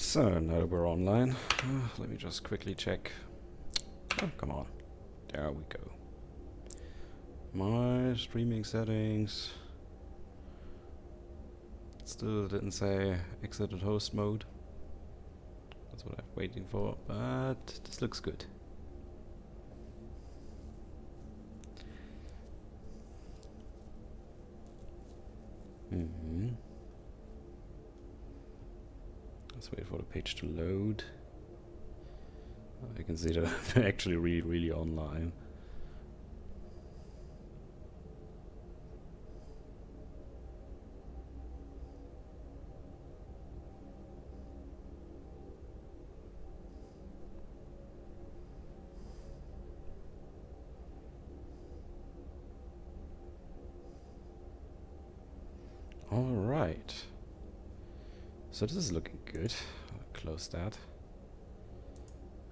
So, now that we're online, let me just quickly check. Oh, come on. There we go. My streaming settings. Still didn't say exited host mode. That's what I'm waiting for, but this looks good. Let's wait for the page to load. I can see that I'm actually really online. Alright. So this is looking good. I'll close that.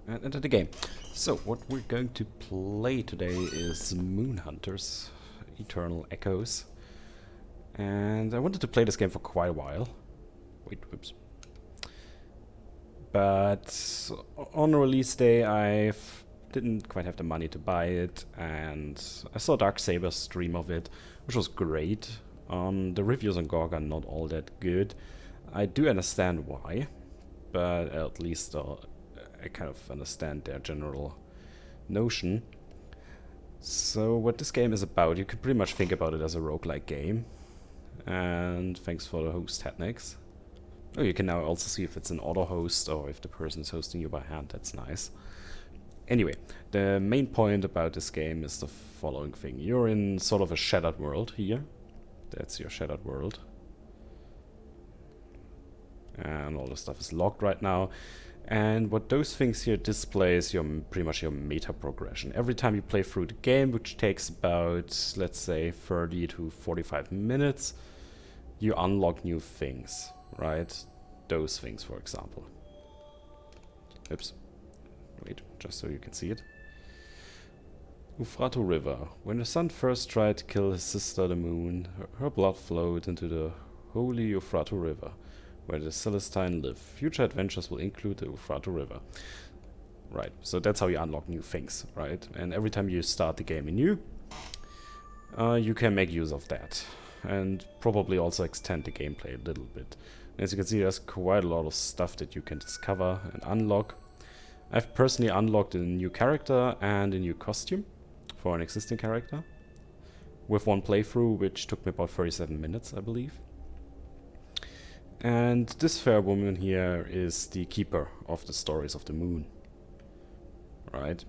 And enter the game. So what we're going to play today is Moon Hunters Eternal Echoes. And I wanted to play this game for quite a while. Wait, whoops. But on release day I didn't quite have the money to buy it, and I saw Dark Saber's stream of it, which was great. The reviews on GOG are not all that good. I do understand why, but at least I kind of understand their general notion. So what this game is about, you could pretty much think about it as a roguelike game. And thanks for the host, Hatnix. Oh, you can now also see if it's an auto host or if the person is hosting you by hand. That's nice. Anyway, the main point about this game is the following thing. You're in sort of a shattered world here. That's your shattered world. And all the stuff is locked right now. And what those things here display is pretty much your meta progression. Every time you play through the game, which takes about, let's say, 30 to 45 minutes, you unlock new things, right? Those things, for example. Oops. Wait, just so you can see it. Ufrato River. When the sun first tried to kill his sister the moon, her blood flowed into the holy Ufrato River, where the Celestine live. Future adventures will include the Ufrato River. Right, so that's how you unlock new things, right? And every time you start the game anew, you can make use of that. And probably also extend the gameplay a little bit. As you can see, there's quite a lot of stuff that you can discover and unlock. I've personally unlocked a new character and a new costume for an existing character, with one playthrough, which took me about 37 minutes, I believe. And this fair woman here is the keeper of the stories of the moon. Right?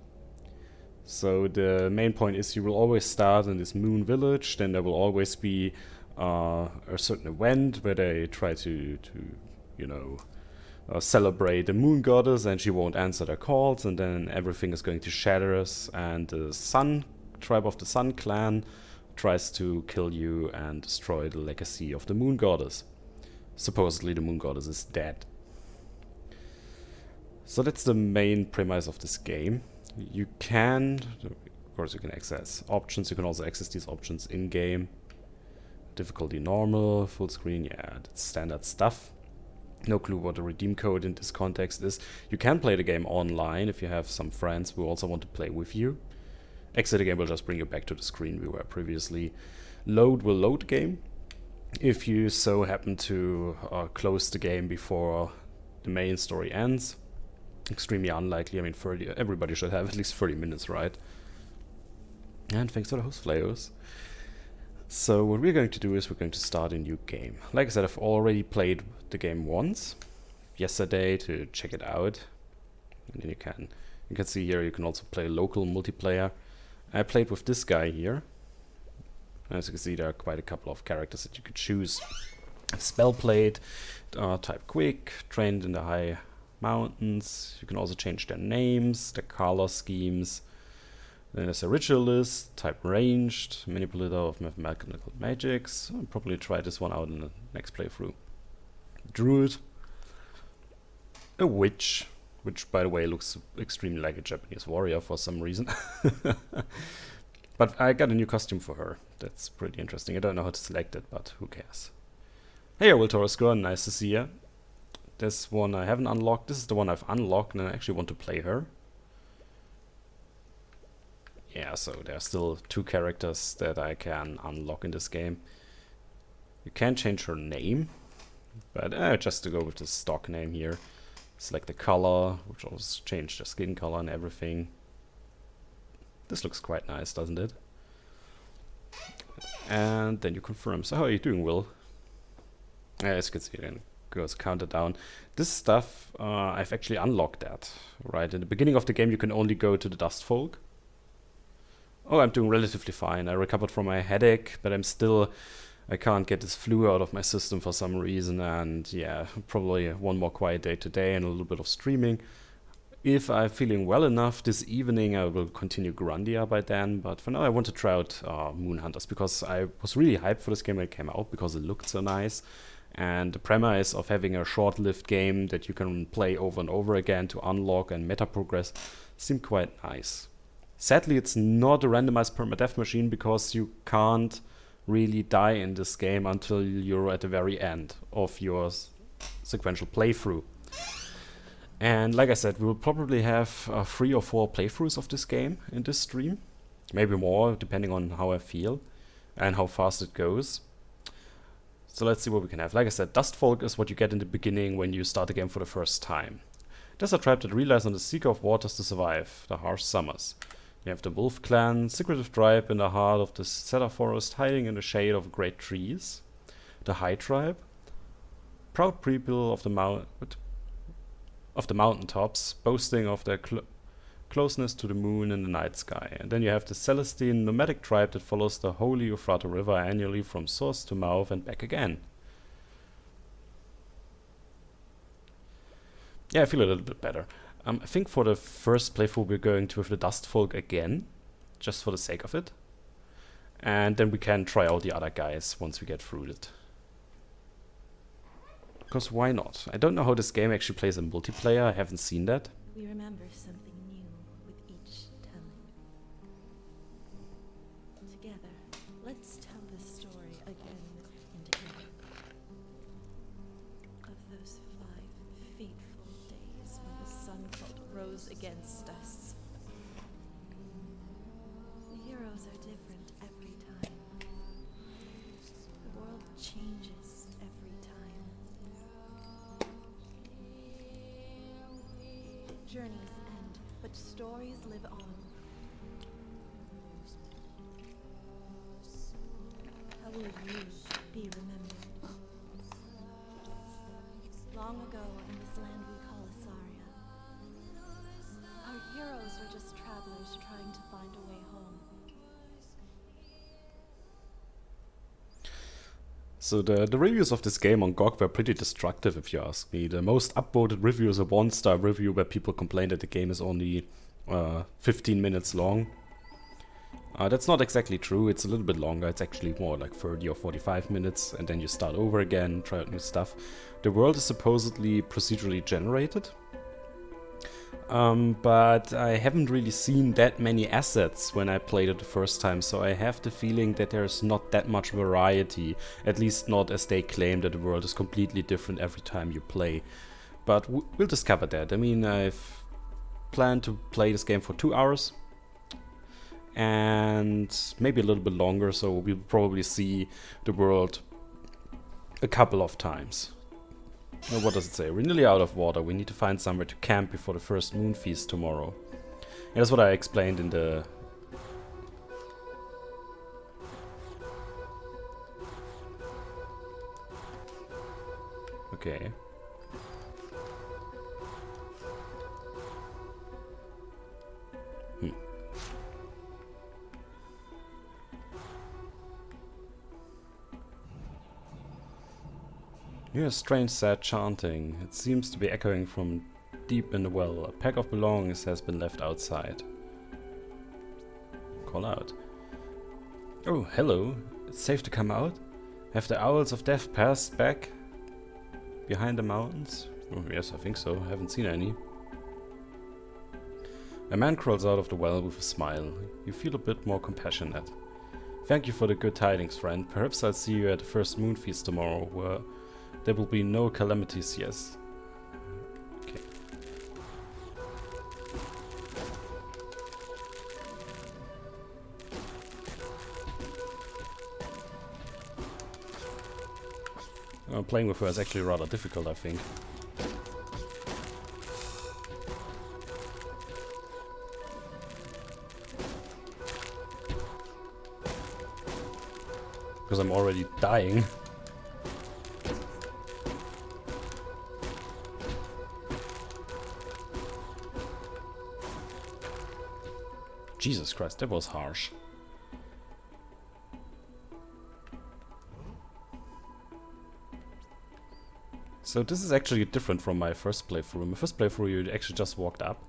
So the main point is you will always start in this moon village, then there will always be a certain event where they try to you know, celebrate the moon goddess, and she won't answer their calls, and then everything is going to shatter us, and the Sun, tribe of the Sun clan, tries to kill you and destroy the legacy of the moon goddess. Supposedly the moon goddess is dead. So that's the main premise of this game. You can, of course you can access options, you can also access these options in-game. Difficulty normal, full screen, yeah, that's standard stuff. No clue what the redeem code in this context is. You can play the game online if you have some friends who also want to play with you. Exit the game will just bring you back to the screen we were previously. Load will load the game. If you so happen to close the game before the main story ends. Extremely unlikely. I mean, everybody should have at least 30 minutes, right? And thanks to the host Flayos. So what we're going to do is we're going to start a new game. Like I said, I've already played the game once, yesterday, to check it out. And then you can see here you can also play local multiplayer. I played with this guy here. As you can see, there are quite a couple of characters that you could choose. Spellblade, type quick, trained in the high mountains. You can also change their names, their color schemes. Then there's a ritualist, type ranged, manipulator of mathematical magics. I'll probably try this one out in the next playthrough. Druid. A witch, which by the way looks extremely like a Japanese warrior for some reason. But I got a new costume for her. That's pretty interesting. I don't know how to select it, but who cares. Hey, Will Torres, nice to see ya. This one I haven't unlocked. This is the one I've unlocked, and I actually want to play her. Yeah, so there are still 2 characters that I can unlock in this game. You can change her name, but just to go with the stock name here. Select the color, which will change the skin color and everything. This looks quite nice, doesn't it? And then you confirm. So how are you doing, Will? As you can see, then goes counter down. This stuff, I've actually unlocked that. Right, in the beginning of the game you can only go to the Dust Folk. Oh, I'm doing relatively fine. I recovered from my headache, but I can't get this flu out of my system for some reason, and yeah, probably one more quiet day today and a little bit of streaming. If I'm feeling well enough this evening, I will continue Grandia by then, but for now I want to try out Moon Hunters, because I was really hyped for this game when it came out, because it looked so nice. And the premise of having a short-lived game that you can play over and over again to unlock and meta progress seemed quite nice. Sadly, it's not a randomized permadeath machine, because you can't really die in this game until you're at the very end of your sequential playthrough. And like I said, we will probably have 3 or 4 playthroughs of this game in this stream. Maybe more, depending on how I feel and how fast it goes. So let's see what we can have. Like I said, Dustfolk is what you get in the beginning when you start the game for the first time. Desert tribe that relies on the Seeker of Waters to survive the harsh summers. You have the Wolf Clan, secretive tribe in the heart of the cedar forest, hiding in the shade of great trees. The High tribe, proud people of the mountaintops, boasting of their closeness to the moon in the night sky. And then you have the Celestine nomadic tribe that follows the holy Euphrates River annually from source to mouth and back again. Yeah, I feel a little bit better. I think for the first playthrough we're going to with the Dustfolk again, just for the sake of it. And then we can try out the other guys once we get through it. Because why not? I don't know how this game actually plays in multiplayer, I haven't seen that. We remember something new with each telling. Together, let's tell the story again and again. Of those 5 fateful days when the sun cult rose against us. The heroes are different every time. The world changes every time. Journeys end, but stories live on. How will you be remembered? Long ago in this land we call Asaria, our heroes were just travelers trying to find a way home. So the reviews of this game on GOG were pretty destructive, if you ask me. The most upvoted review is a 1-star review where people complain that the game is only 15 minutes long. That's not exactly true, it's a little bit longer, it's actually more like 30 or 45 minutes, and then you start over again, try out new stuff. The world is supposedly procedurally generated, but I haven't really seen that many assets when I played it the first time, so I have the feeling that there's not that much variety, at least not as they claim that the world is completely different every time you play. But we'll discover that. I mean, I've planned to play this game for 2 hours, and maybe a little bit longer, so we'll probably see the world a couple of times. Now, what does it say? We're nearly out of water. We need to find somewhere to camp before the first moon feast tomorrow. And that's what I explained in the... Okay. You hear strange sad chanting. It seems to be echoing from deep in the well. A pack of belongings has been left outside. Call out. Oh, hello. It's safe to come out? Have the owls of death passed back behind the mountains? Oh, yes, I think so. I haven't seen any. A man crawls out of the well with a smile. You feel a bit more compassionate. Thank you for the good tidings, friend. Perhaps I'll see you at the first moon feast tomorrow, where there will be no calamities, yes. Playing with her is actually rather difficult, I think. Because I'm already dying. Jesus Christ, that was harsh. So this is actually different from my first playthrough. In my first playthrough you actually just walked up.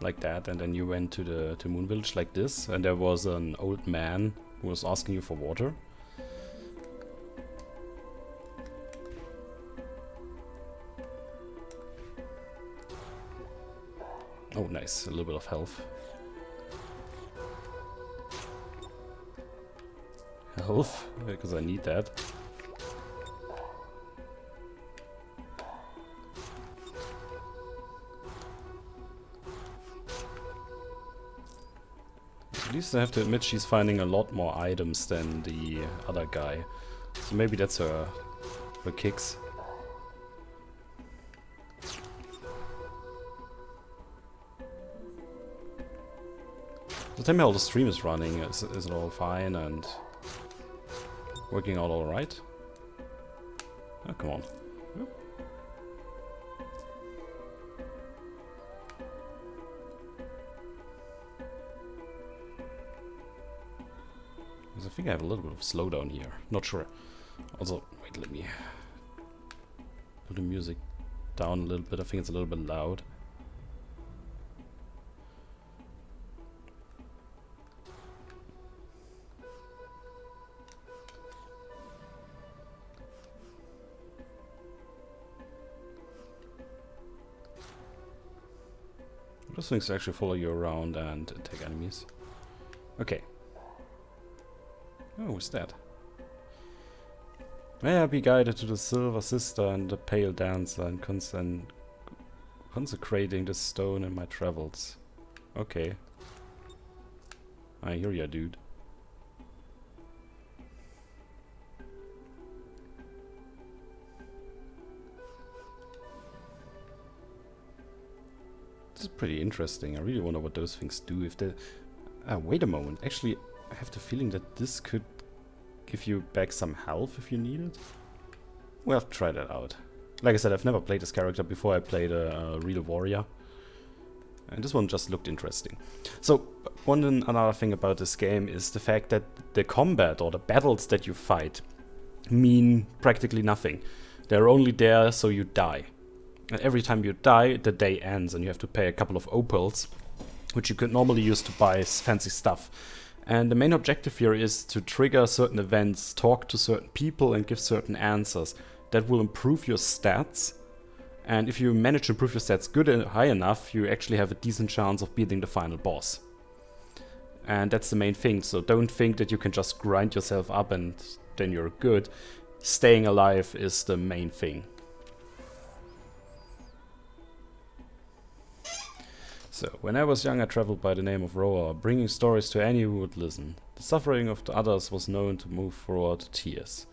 Like that, and then you went to Moon Village like this, and there was an old man who was asking you for water. Oh nice, a little bit of health. Health, because I need that. At least I have to admit she's finding a lot more items than the other guy. So maybe that's her kicks. So tell me how the stream is running. Is it all fine and working out alright? Oh, come on. Yep. I think I have a little bit of slowdown here. Not sure. Also, wait, let me put the music down a little bit. I think it's a little bit loud. Those things actually follow you around and attack enemies. Okay. Oh, what's that? May I be guided to the Silver Sister and the Pale Dancer and consecrating the stone in my travels. Okay. I hear ya, dude. This is pretty interesting. I really wonder what those things do. If they... wait a moment. Actually, I have the feeling that this could give you back some health if you need it. We'll have to try that out. Like I said, I've never played this character before I played a real warrior. And this one just looked interesting. So, another thing about this game is the fact that the combat or the battles that you fight mean practically nothing. They're only there so you die. And every time you die, the day ends and you have to pay a couple of opals, which you could normally use to buy fancy stuff. And the main objective here is to trigger certain events, talk to certain people and give certain answers that will improve your stats. And if you manage to improve your stats good and high enough, you actually have a decent chance of beating the final boss. And that's the main thing, so don't think that you can just grind yourself up and then you're good. Staying alive is the main thing. So, when I was young I traveled by the name of Roa, bringing stories to any who would listen. The suffering of the others was known to move forward to tears.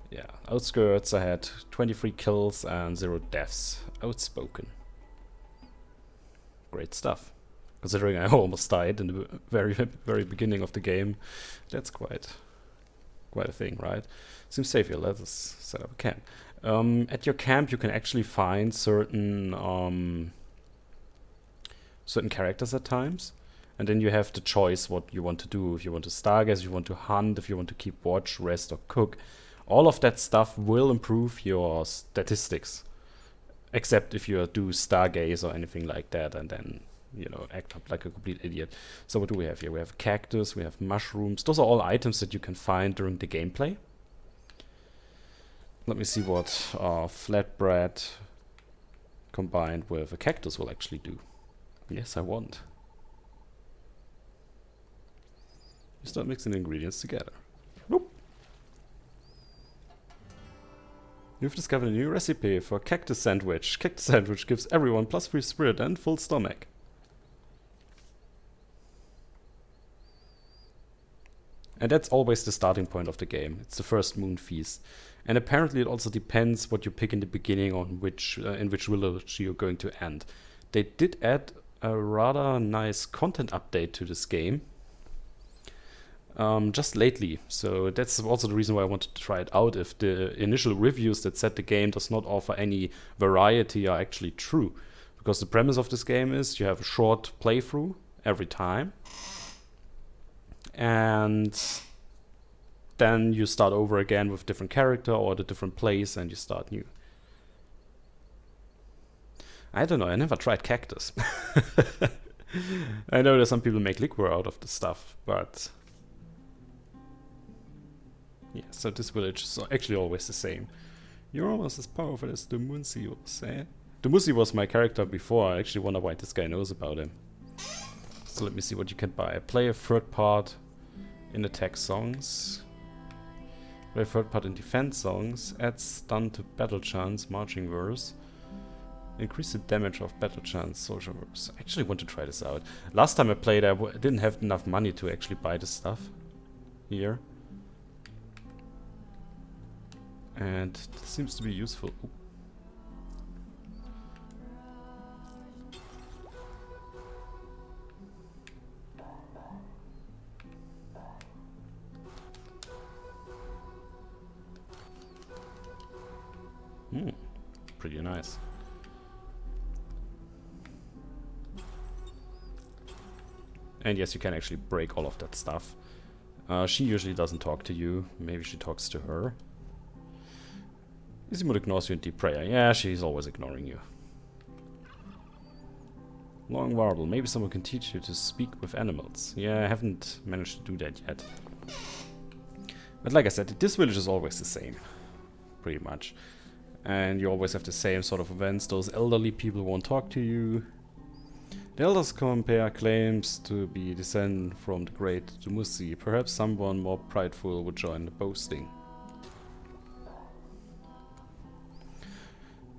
Yeah, outskirts I had 23 kills and 0 deaths. Outspoken. Great stuff. Considering I almost died in the very beginning of the game, that's quite a thing, right? Seems safe here, let us set up a camp. At your camp you can actually find certain characters at times, and then you have the choice what you want to do. If you want to stargaze, if you want to hunt, if you want to keep watch, rest or cook. All of that stuff will improve your statistics, except if you do stargaze or anything like that and then, you know, act up like a complete idiot. So what do we have here? We have cactus, we have mushrooms. Those are all items that you can find during the gameplay. Let me see what flatbread combined with a cactus will actually do. Yes, I want. You start mixing the ingredients together. Nope. You've discovered a new recipe for cactus sandwich. Cactus sandwich gives everyone +3 spirit and full stomach. And that's always the starting point of the game. It's the first moon feast. And apparently it also depends what you pick in the beginning on which in which village you're going to end. They did add a rather nice content update to this game just lately. So that's also the reason why I wanted to try it out, if the initial reviews that said the game does not offer any variety are actually true. Because the premise of this game is you have a short playthrough every time. And then you start over again with a different character or the different place and you start new. I don't know, I never tried cactus. I know that some people make liquor out of the stuff, but yeah, so this village is actually always the same. You're almost as powerful as Dumuzi, you say. Dumuzi was my character before. I actually wonder why this guy knows about him. So let me see what you can buy. Play a third part in attack songs. Play a third part in defense songs. Add stun to battle chants, marching verse. Increase the damage of battle chants, soldier verse. I actually want to try this out. Last time I played, I didn't have enough money to actually buy this stuff here. And it seems to be useful. Ooh. Pretty nice. And yes, you can actually break all of that stuff. She usually doesn't talk to you. Maybe she talks to her. Izimur ignores you in deep prayer. Yeah, she's always ignoring you. Long warble. Maybe someone can teach you to speak with animals. Yeah, I haven't managed to do that yet. But like I said, this village is always the same. Pretty much. And you always have the same sort of events. Those elderly people won't talk to you. The elders compare claims to be descended from the great Dumuzi. Perhaps someone more prideful would join the boasting.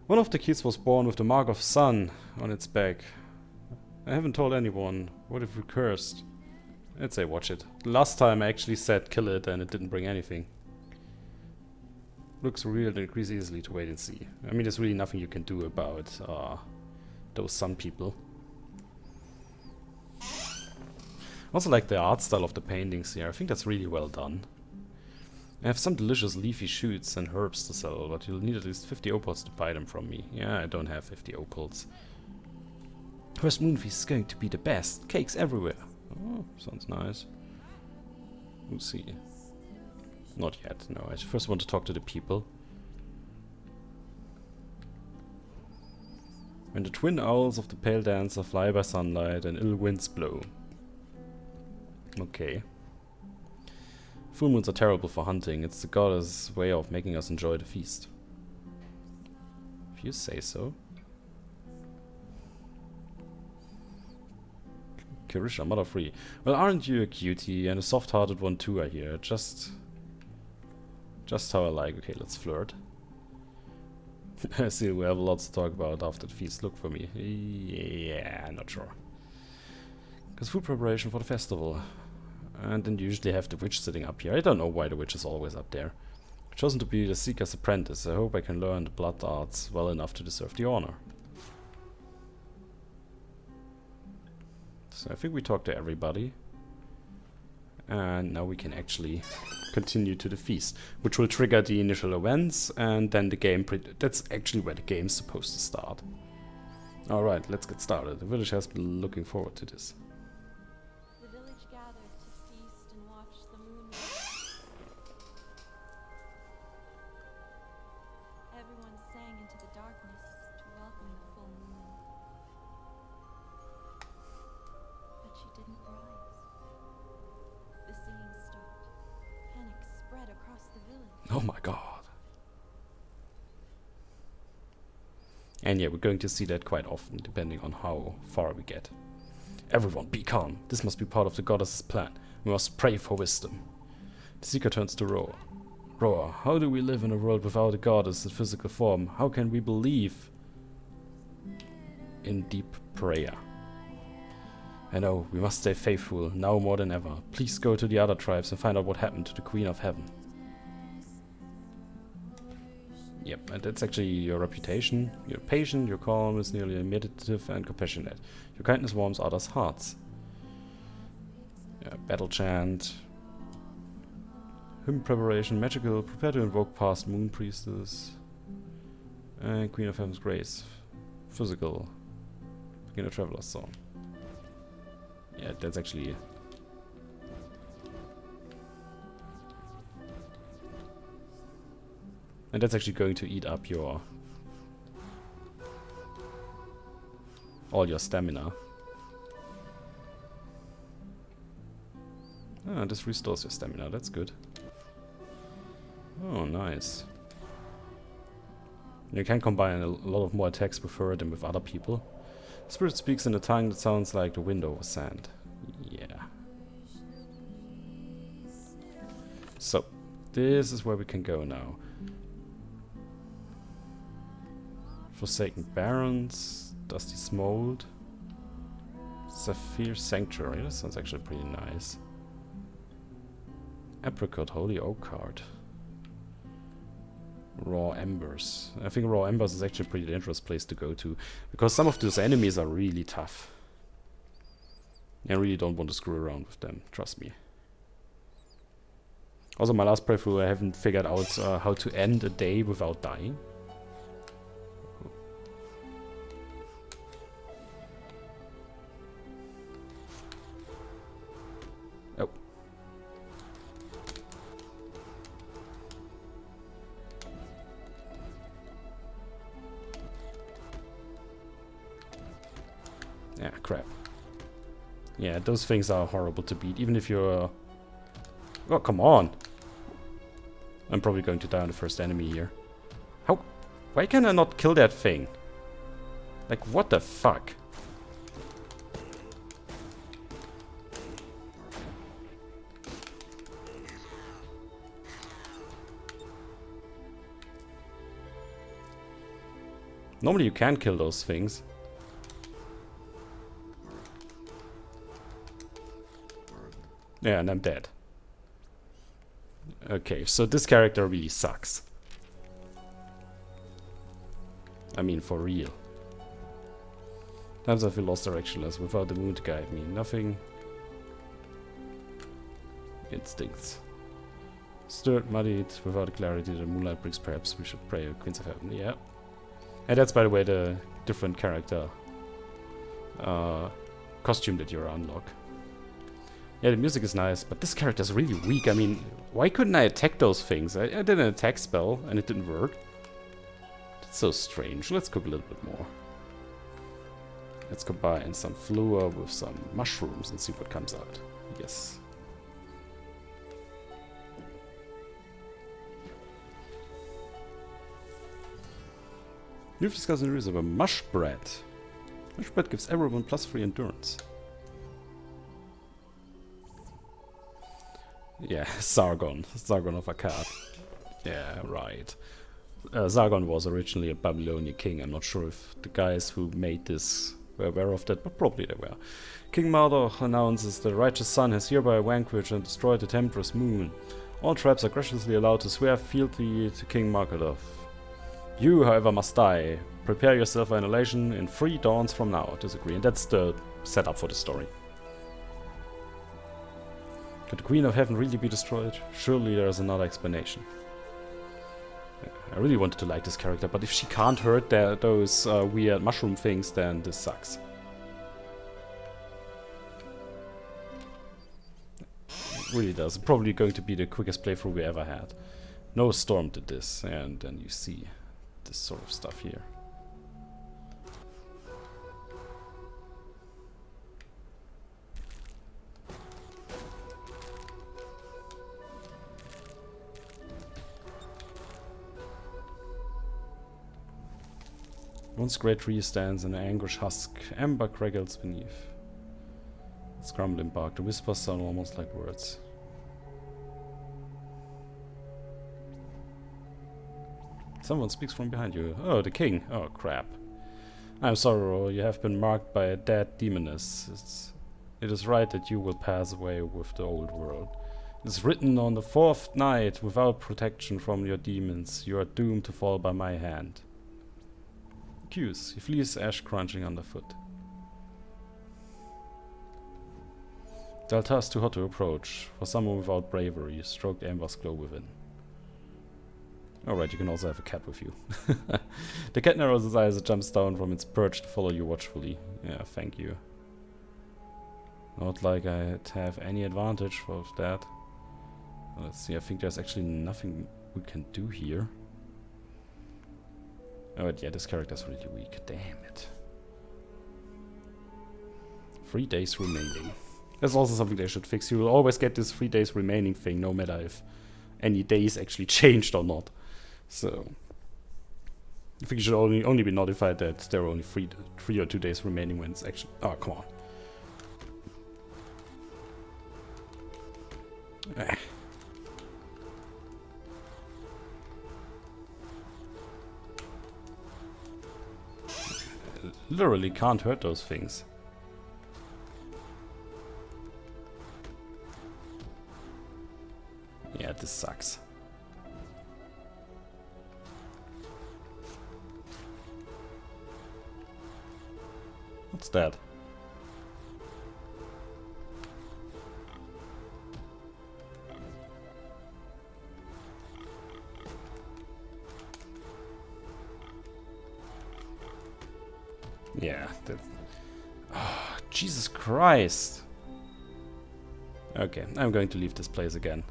One of the kids was born with the mark of sun on its back. I haven't told anyone. What if we cursed? I'd say watch it. Last time I actually said kill it and it didn't bring anything. Looks real and increase easily to wait and see. I mean, there's really nothing you can do about those sun people. Also like the art style of the paintings here. I think that's really well done. I have some delicious leafy shoots and herbs to sell, but you'll need at least 50 opals to buy them from me. Yeah, I don't have 50 opals. First moon feast is going to be the best. Cakes everywhere. Oh, sounds nice. We'll see. Not yet, no. I first want to talk to the people. When the twin owls of the pale dancer fly by sunlight and ill winds blow. Okay. Full moons are terrible for hunting. It's the goddess' way of making us enjoy the feast. If you say so. Kirisha, mother free. Well, aren't you a cutie and a soft-hearted one too, I hear. Just how I like. Okay, let's flirt. I see we have lots to talk about after the feast. Look for me. Yeah, not sure. Because food preparation for the festival. And then you usually have the witch sitting up here. I don't know why the witch is always up there. Chosen to be the Seeker's apprentice. I hope I can learn the blood arts well enough to deserve the honor. So I think we talked to everybody. And now we can actually continue to the feast, which will trigger the initial events, and then the game. That's actually where the game is supposed to start. Alright, let's get started. The village has been looking forward to this. The village gathered to feast and watch the moon. Everyone sang into the darkness to welcome the full moon. But she didn't rise. The singing stopped. Panic spread across the village. Oh my god. And yeah, we're going to see that quite often, depending on how far we get. Everyone, be calm. This must be part of the goddess's plan. We must pray for wisdom. The seeker turns to Roar. Roar, how do we live in a world without a goddess in physical form? How can we believe in deep prayer? I know, we must stay faithful, now more than ever. Please go to the other tribes and find out what happened to the Queen of Heaven. Yep, and that's actually your reputation. You're patient, you're calm, is nearly meditative and compassionate. Your kindness warms others' hearts. Yeah, battle chant. Hymn preparation, magical, prepare to invoke past moon priestess. And Queen of Heaven's grace. Physical. Begin a traveler's song. Yeah, that's actually... And that's actually going to eat up your... all your stamina. Ah, this restores your stamina, that's good. Oh, nice. You can combine a lot of more attacks with her than with other people. Spirit speaks in a tongue that sounds like the wind over sand. Yeah. So, this is where we can go now. Forsaken Barrens, Dusty Smold, Sapphire Sanctuary, that sounds actually pretty nice. Apricot Holy Oak card. Raw Embers. I think Raw Embers is actually a pretty dangerous place to go to, because some of those enemies are really tough. I really don't want to screw around with them, trust me. Also, my last playthrough, I haven't figured out how to end a day without dying. Oh. Yeah, crap. Yeah, those things are horrible to beat, even if you're... Oh, come on! I'm probably going to die on the first enemy here. How? Why can I not kill that thing? Like, what the fuck? Normally you can kill those things. Yeah, and I'm dead. Okay, so this character really sucks. I mean, for real. Times I feel lost directionless without the moon to guide me. Nothing. Instincts. Stirred, muddied, without clarity the moonlight brings. Perhaps we should pray to Queens of Heaven. Yeah. And that's, by the way, the different character costume that you unlock. Yeah, the music is nice, but this character is really weak. I mean, why couldn't I attack those things? I did an attack spell, and it didn't work. That's so strange. Let's cook a little bit more. Let's combine some fleur with some mushrooms and see what comes out. Yes. You've discussed the rules of a mush bread. Mush bread gives everyone +3 endurance. Yeah, Sargon. Sargon of Akkad. Yeah, right. Sargon was originally a Babylonian king. I'm not sure if the guys who made this were aware of that, but probably they were. King Marduk announces the righteous sun has hereby vanquished and destroyed the tempestuous moon. All tribes are graciously allowed to swear fealty to King Markadov. You, however, must die. Prepare yourself for annihilation in 3 dawns from now. Disagree. And that's the setup for the story. Could the Queen of Heaven really be destroyed? Surely there is another explanation. I really wanted to like this character, but if she can't hurt those weird mushroom things, then this sucks. It really does. Probably going to be the quickest playthrough we ever had. No Storm did this, and then you see this sort of stuff here. Once great tree stands in an anguish husk, amber crackles beneath. Its crumbling bark, the whispers sound almost like words. Someone speaks from behind you. Oh, the king. Oh, crap. I'm sorry, Ro. You have been marked by a dead demoness. It is right that you will pass away with the old world. It is written on the 4th night, without protection from your demons, you are doomed to fall by my hand. Cues. He flees ash crunching underfoot. The altar is too hot to approach. For someone without bravery, stroke the ember's glow within. Alright, you can also have a cat with you. The cat narrows its eyes and jumps down from its perch to follow you watchfully. Yeah, thank you. Not like I have any advantage of that. Let's see, I think there's actually nothing we can do here. Oh, yeah, this character's really weak. Damn it. 3 days remaining. That's also something they should fix. You will always get this 3 days remaining thing, no matter if any days actually changed or not. So I think you should only be notified that there are only 3 or 2 days remaining when it's actually... Oh, come on. Literally can't hurt those things. Yeah, this sucks. What's that? Yeah, that's... Oh, Jesus Christ! Okay, I'm going to leave this place again.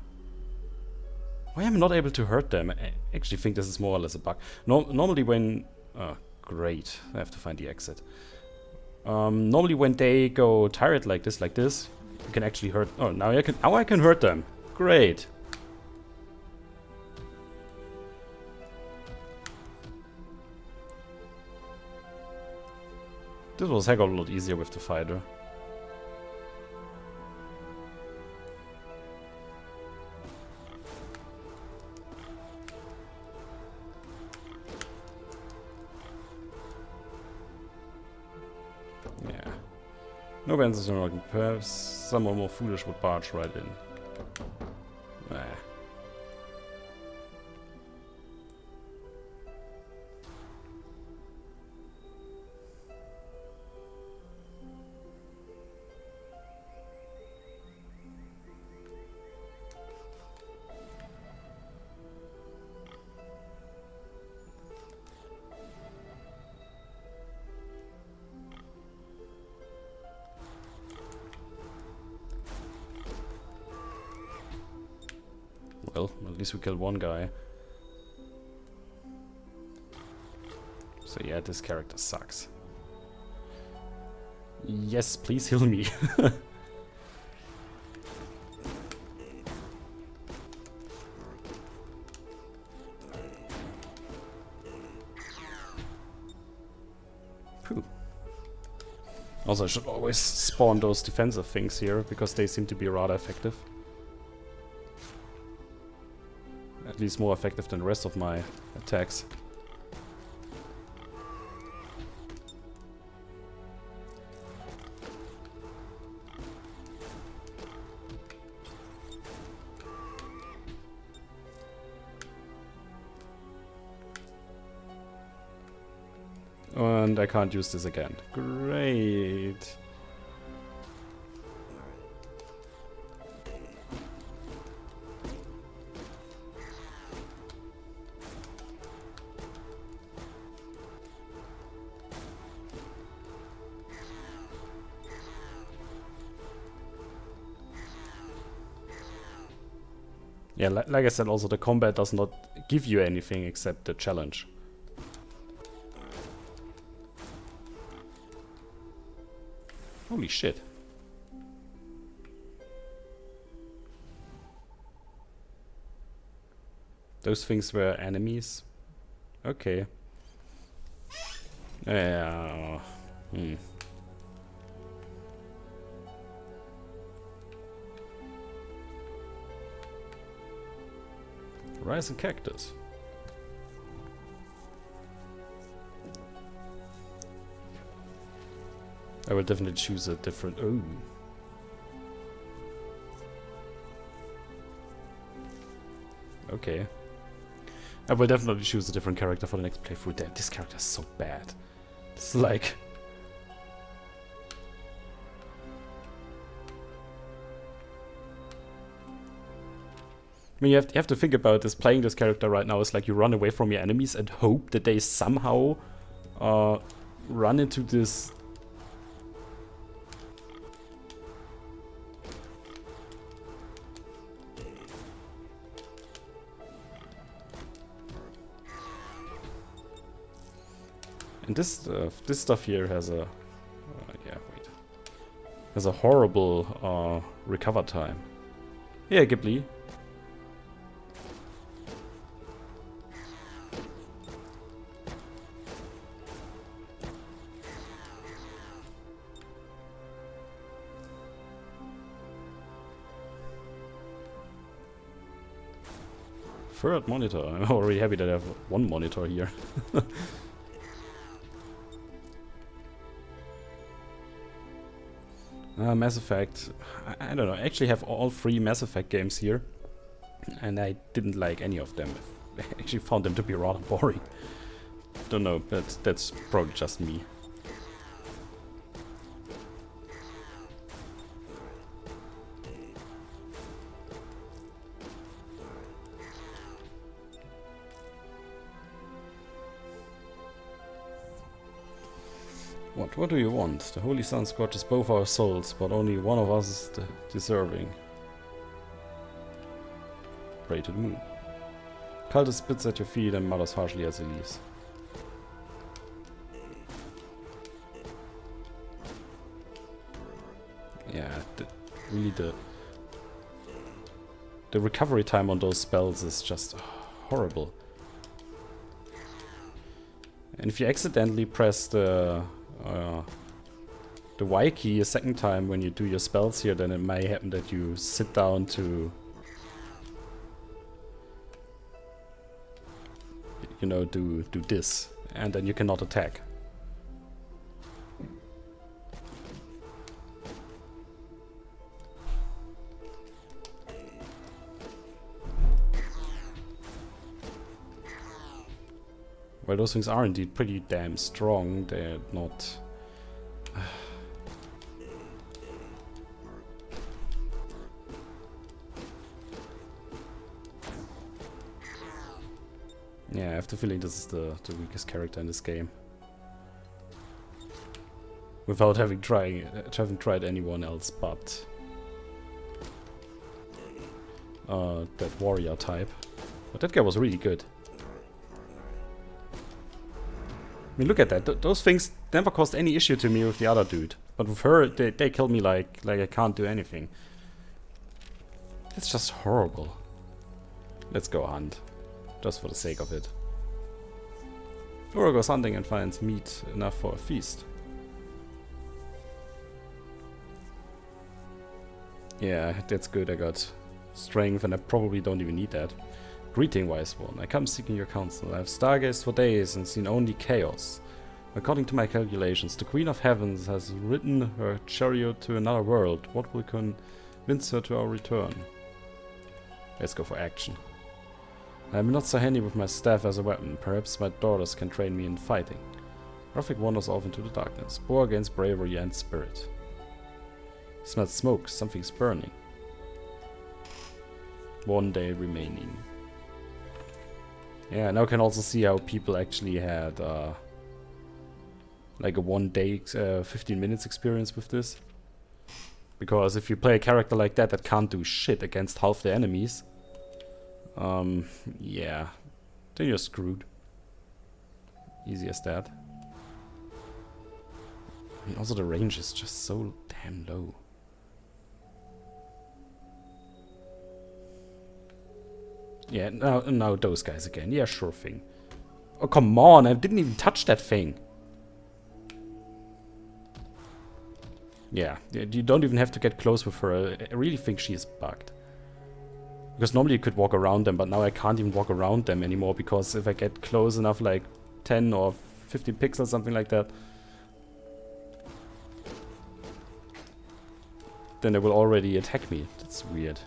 Why am I not able to hurt them? I actually think this is more or less a bug. Normally when... Oh, great. I have to find the exit. Normally when they go tired like this, you can actually hurt... Oh, now I can hurt them. Great. This was a heck of a lot easier with the fighter. Yeah. No answers are working. Perhaps someone more foolish would barge right in. Nah. Well, at least we killed one guy. So yeah, this character sucks. Yes, please heal me. Phew. Also, I should always spawn those defensive things here, because they seem to be rather effective. At least more effective than the rest of my attacks. And I can't use this again. Great. Yeah, like I said, also the combat does not give you anything except the challenge. Holy shit. Those things were enemies? Okay. Yeah. Rice and cactus. I will definitely choose a different... Oh. Okay. I will definitely choose a different character for the next playthrough. Damn, this character is so bad. It's like... I mean, you have to think about this. Playing this character right now is like you run away from your enemies and hope that they somehow run into this... And this stuff here has a... yeah, wait. Has a horrible recover time. Yeah, Ghibli. Third monitor. I'm already happy that I have one monitor here. Mass Effect. I don't know. I actually have all 3 Mass Effect games here. And I didn't like any of them. I actually found them to be rather boring. Don't know, but that's probably just me. What do you want? The Holy Sun scorches both our souls, but only one of us is deserving. Pray to the moon. Cultist spits at your feet and mutters harshly as he leaves. Yeah, really the recovery time on those spells is just horrible. And if you accidentally press the Y key a second time when you do your spells here, then it may happen that you sit down to, you know, do this, and then you cannot attack. Well, those things are indeed pretty damn strong. They're not... yeah, I have the feeling this is the weakest character in this game. Without having tried anyone else but that warrior type. But that guy was really good. I mean, look at that. Those things never caused any issue to me with the other dude. But with her, they killed me like I can't do anything. It's just horrible. Let's go hunt. Just for the sake of it. Laura goes hunting and finds meat enough for a feast. Yeah, that's good. I got strength and I probably don't even need that. Greeting, wise one. I come seeking your counsel. I have stargazed for days and seen only chaos. According to my calculations, the Queen of Heavens has ridden her chariot to another world. What will convince her to our return? Let's go for action. I am not so handy with my staff as a weapon. Perhaps my daughters can train me in fighting. Rafik wanders off into the darkness. War against bravery and spirit. Smells smoke. Something's burning. 1 day remaining. Yeah, now I can also see how people actually had like a 1 day, 15 minutes experience with this. Because if you play a character like that can't do shit against half the enemies, yeah, then you're screwed. Easy as that. I mean, also the range is just so damn low. Yeah, now those guys again. Yeah, sure thing. Oh, come on, I didn't even touch that thing. Yeah, you don't even have to get close with her. I really think she is bugged. Because normally you could walk around them, but now I can't even walk around them anymore, because if I get close enough, like 10 or 50 pixels, something like that, then they will already attack me. That's weird.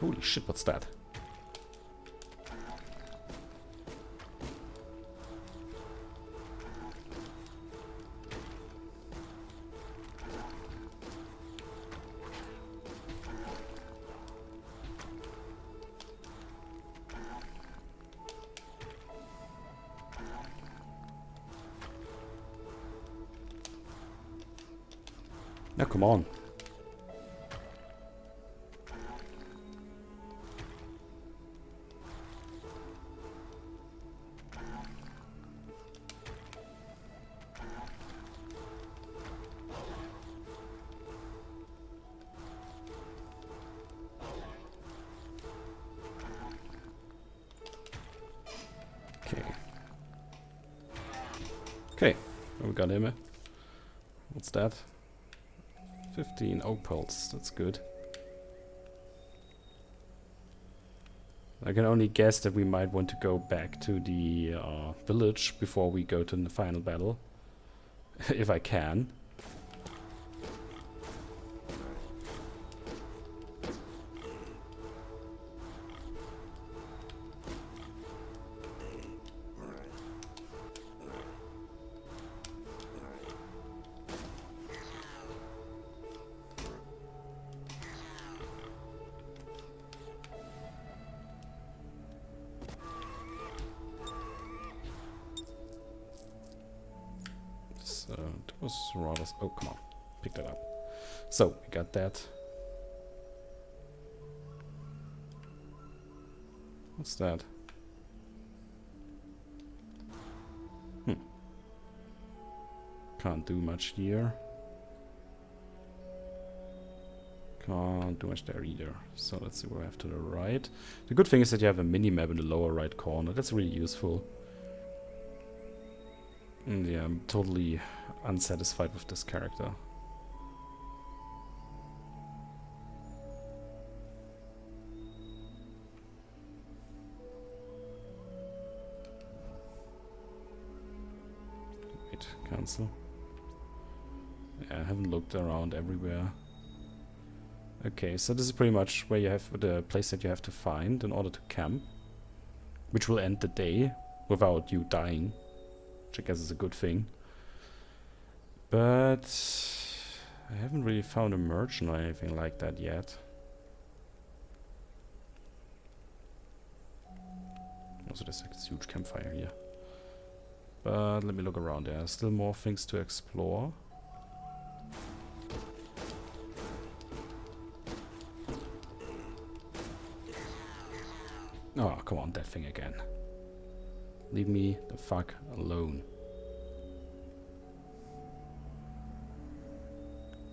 Holy shit, what's that? Now come on. Okay, we got him. What's that? 15 opals, that's good. I can only guess that we might want to go back to the village before we go to the final battle. If I can. So, that was rather... Oh, come on. Pick that up. So, we got that. What's that? Can't do much here. Can't do much there either. So, let's see what we have to the right. The good thing is that you have a mini-map in the lower right corner. That's really useful. And yeah, I'm totally unsatisfied with this character. Wait, cancel. Yeah, I haven't looked around everywhere. Okay, so this is pretty much where you have the place that you have to find in order to camp, which will end the day without you dying. Which I guess is a good thing. But I haven't really found a merchant or anything like that yet. Also there's like this huge campfire here. But let me look around. There are still more things to explore. Oh, come on, that thing again. Leave me the fuck alone.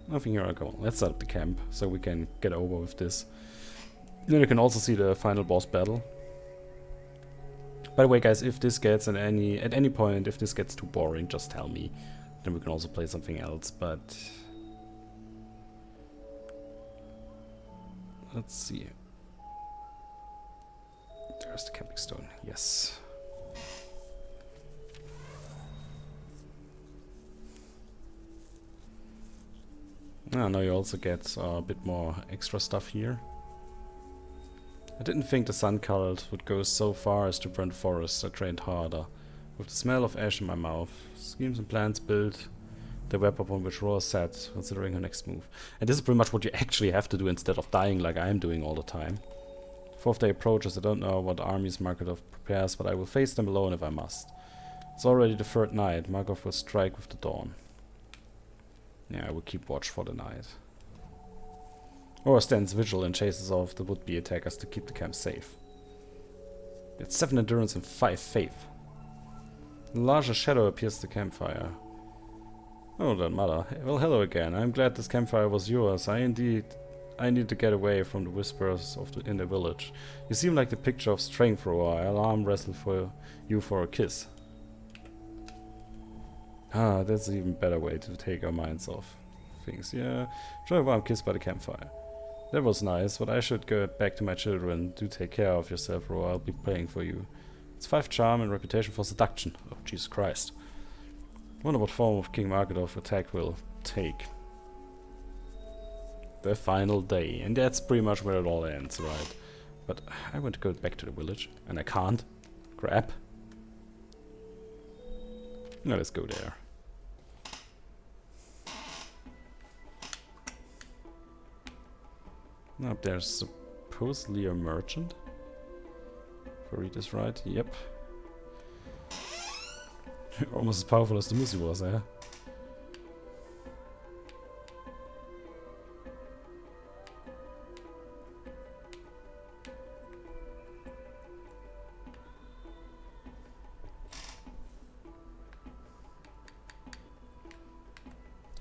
Nothing here. Go on. Let's set up the camp so we can get over with this. Then you can also see the final boss battle. By the way, guys, if this gets at any point, if this gets too boring, just tell me. Then we can also play something else. But let's see. There's the camping stone. Yes. Now you also get a bit more extra stuff here. I didn't think the sun cult would go so far as to burn forests. I trained harder. With the smell of ash in my mouth, schemes and plans built the web upon which Roar sat, considering her next move. And this is pretty much what you actually have to do instead of dying like I am doing all the time. Fourth day approaches. I don't know what armies Markov prepares, but I will face them alone if I must. It's already the third night. Markov will strike with the dawn. Yeah, I will keep watch for the night. Or stands vigil and chases off the would-be attackers to keep the camp safe. It's 7 endurance and 5 faith. A larger shadow appears at the campfire. Oh, that mother. Well, hello again. I'm glad this campfire was yours. I need to get away from the whispers in the village. You seem like the picture of strength, Roar. I'll arm wrestle for you for a kiss. Ah, that's an even better way to take our minds off things. Yeah, try a warm kiss by the campfire. That was nice, but I should go back to my children. Do take care of yourself, Roar. I'll be praying for you. It's 5 charm and reputation for seduction. Oh, Jesus Christ. Wonder what form of King Markov attack will take. The final day. And that's pretty much where it all ends, right? but I want to go back to the village, and I can't. Crap. No, let's go there. Now there's supposedly a merchant. If I read this right, yep. Almost as powerful as the Musi was, eh?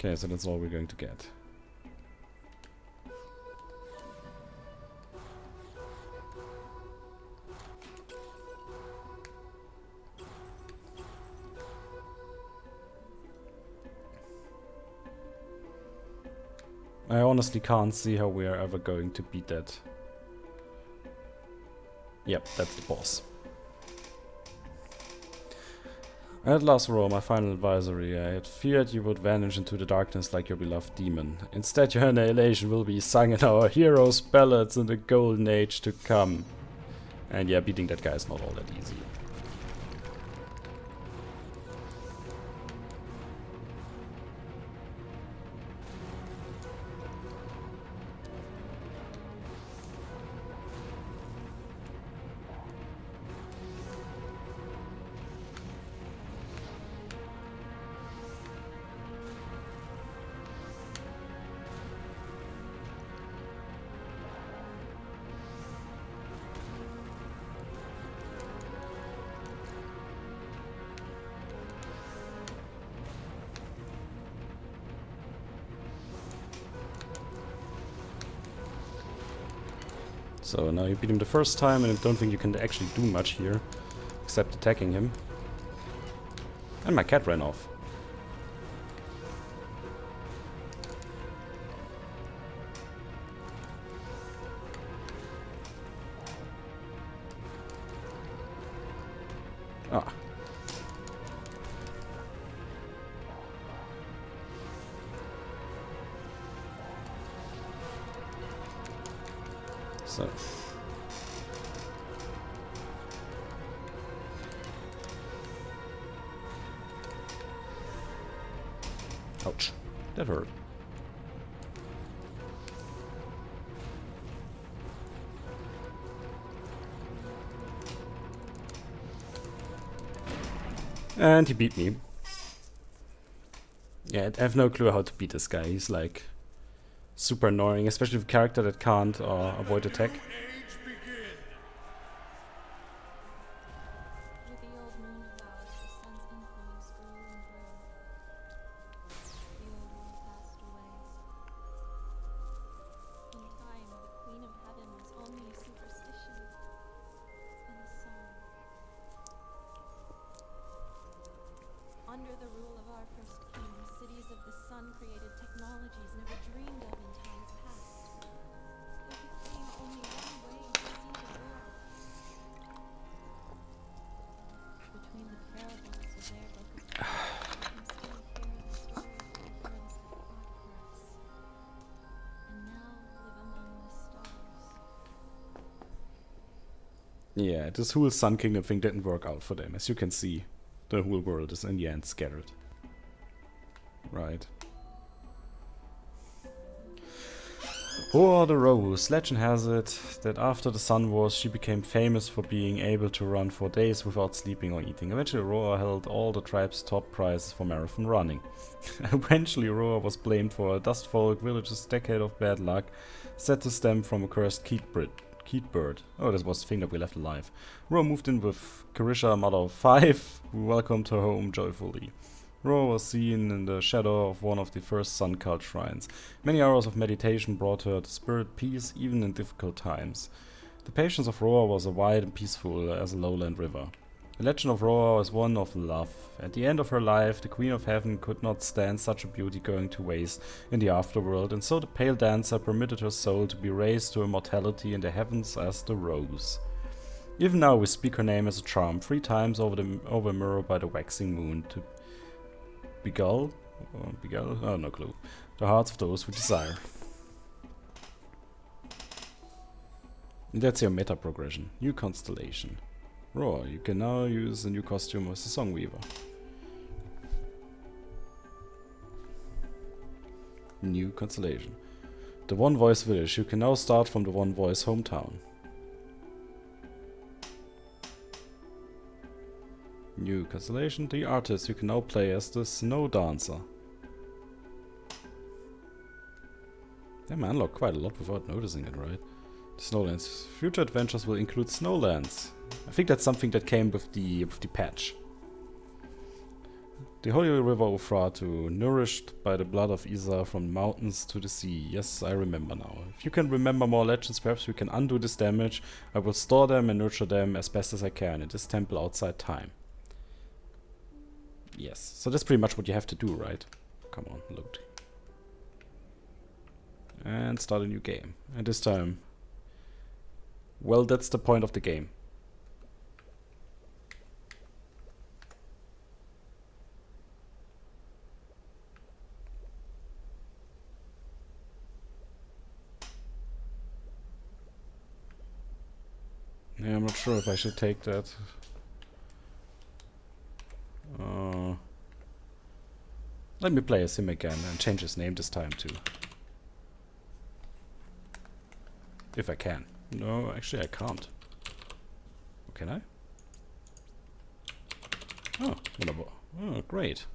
Okay, so that's all we're going to get. I honestly can't see how we are ever going to beat that. Yep, that's the boss. At last, Roar, my final advisory. I had feared you would vanish into the darkness like your beloved demon. Instead, your annihilation will be sung in our heroes' ballads in the golden age to come. And yeah, beating that guy is not all that easy. So now you beat him the first time, and I don't think you can actually do much here, except attacking him. And my cat ran off. Ah. So. Ouch. That hurt. And he beat me. Yeah, I have no clue how to beat this guy. He's like super annoying, especially with a character that can't avoid attack. Under the rule of our first king, cities of the sun created technologies never dreamed of in times past. There became only one way to see the world. Between the parables of their book of we can still hear the stories of the heroes that fought for us, and now live among the stars. Yeah, this whole Sun Kingdom thing didn't work out for them, as you can see. The whole world is in the end scattered. Right. Roar the Rose. Legend has it that after the Sun Wars she became famous for being able to run for days without sleeping or eating. Eventually Roar held all the tribe's top prizes for marathon running. Eventually Roar was blamed for a Dustfolk village's decade of bad luck, said to stem from a cursed Keat bird. Oh, this was the thing that we left alive. Roar moved in with Carisha, mother of 5, who welcomed her home joyfully. Roar was seen in the shadow of one of the first sun cult shrines. Many hours of meditation brought her to spirit peace even in difficult times. The patience of Roar was as wide and peaceful as a lowland river. The legend of Roar is one of love. At the end of her life, the Queen of Heaven could not stand such a beauty going to waste in the afterworld, and so the Pale Dancer permitted her soul to be raised to immortality in the heavens as the Rose. Even now we speak her name as a charm 3 times over a mirror by the waxing moon to beguile, oh no clue, the hearts of those who desire. That's your meta progression. New constellation. Roar, you can now use the new costume as the Songweaver. New constellation. The One Voice Village. You can now start from the One Voice hometown. New constellation. The artist. You can now play as the Snow Dancer. Damn, I unlocked quite a lot without noticing it, right? The Snowlands. Future adventures will include Snowlands. I think that's something that came with the patch. The Holy River Ufratu, nourished by the blood of Isa from the mountains to the sea. Yes, I remember now. If you can remember more legends, perhaps we can undo this damage. I will store them and nurture them as best as I can in this temple outside time. Yes, so that's pretty much what you have to do, right? Come on, load. And start a new game. And this time... well, that's the point of the game. Yeah, I'm not sure if I should take that. Let me play as him again and change his name this time too. If I can. No, actually I can't. Oh, can I? Oh, wunderbar. Oh, great.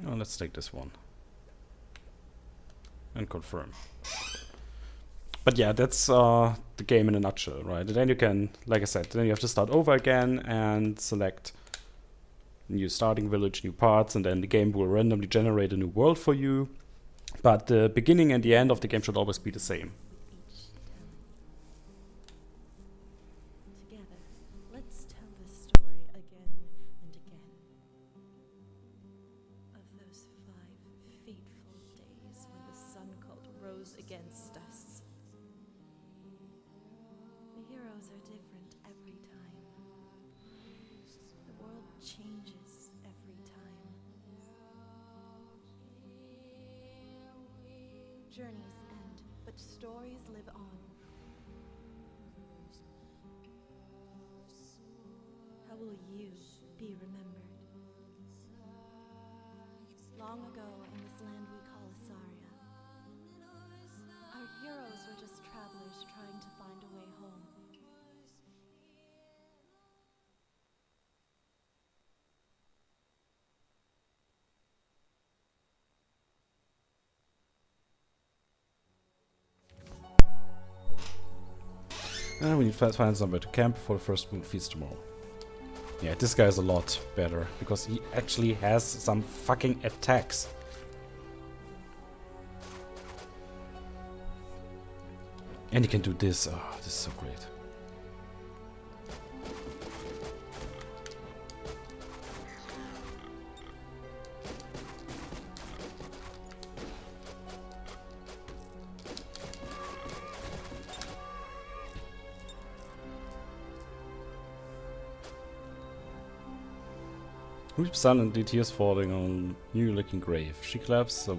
Oh, let's take this one. And confirm. But yeah, that's the game in a nutshell, right? And then you can, like I said, then you have to start over again and select new starting village, new parts, and then the game will randomly generate a new world for you. But the beginning and the end of the game should always be the same. Together, let's tell the story again and again of those 5 fateful days when the sun cult rose against us. The heroes are different every time. The world changes every time. Journeys end, but stories live on. How will you be remembered? Long ago in this land we call Asaria, our heroes were just travelers trying to find a way home. And we need to find somewhere to camp for the first moon feast tomorrow. Yeah, this guy is a lot better, because he actually has some fucking attacks. And he can do this. Oh, this is so great. Weep silently, tears falling on new-looking grave. She claps a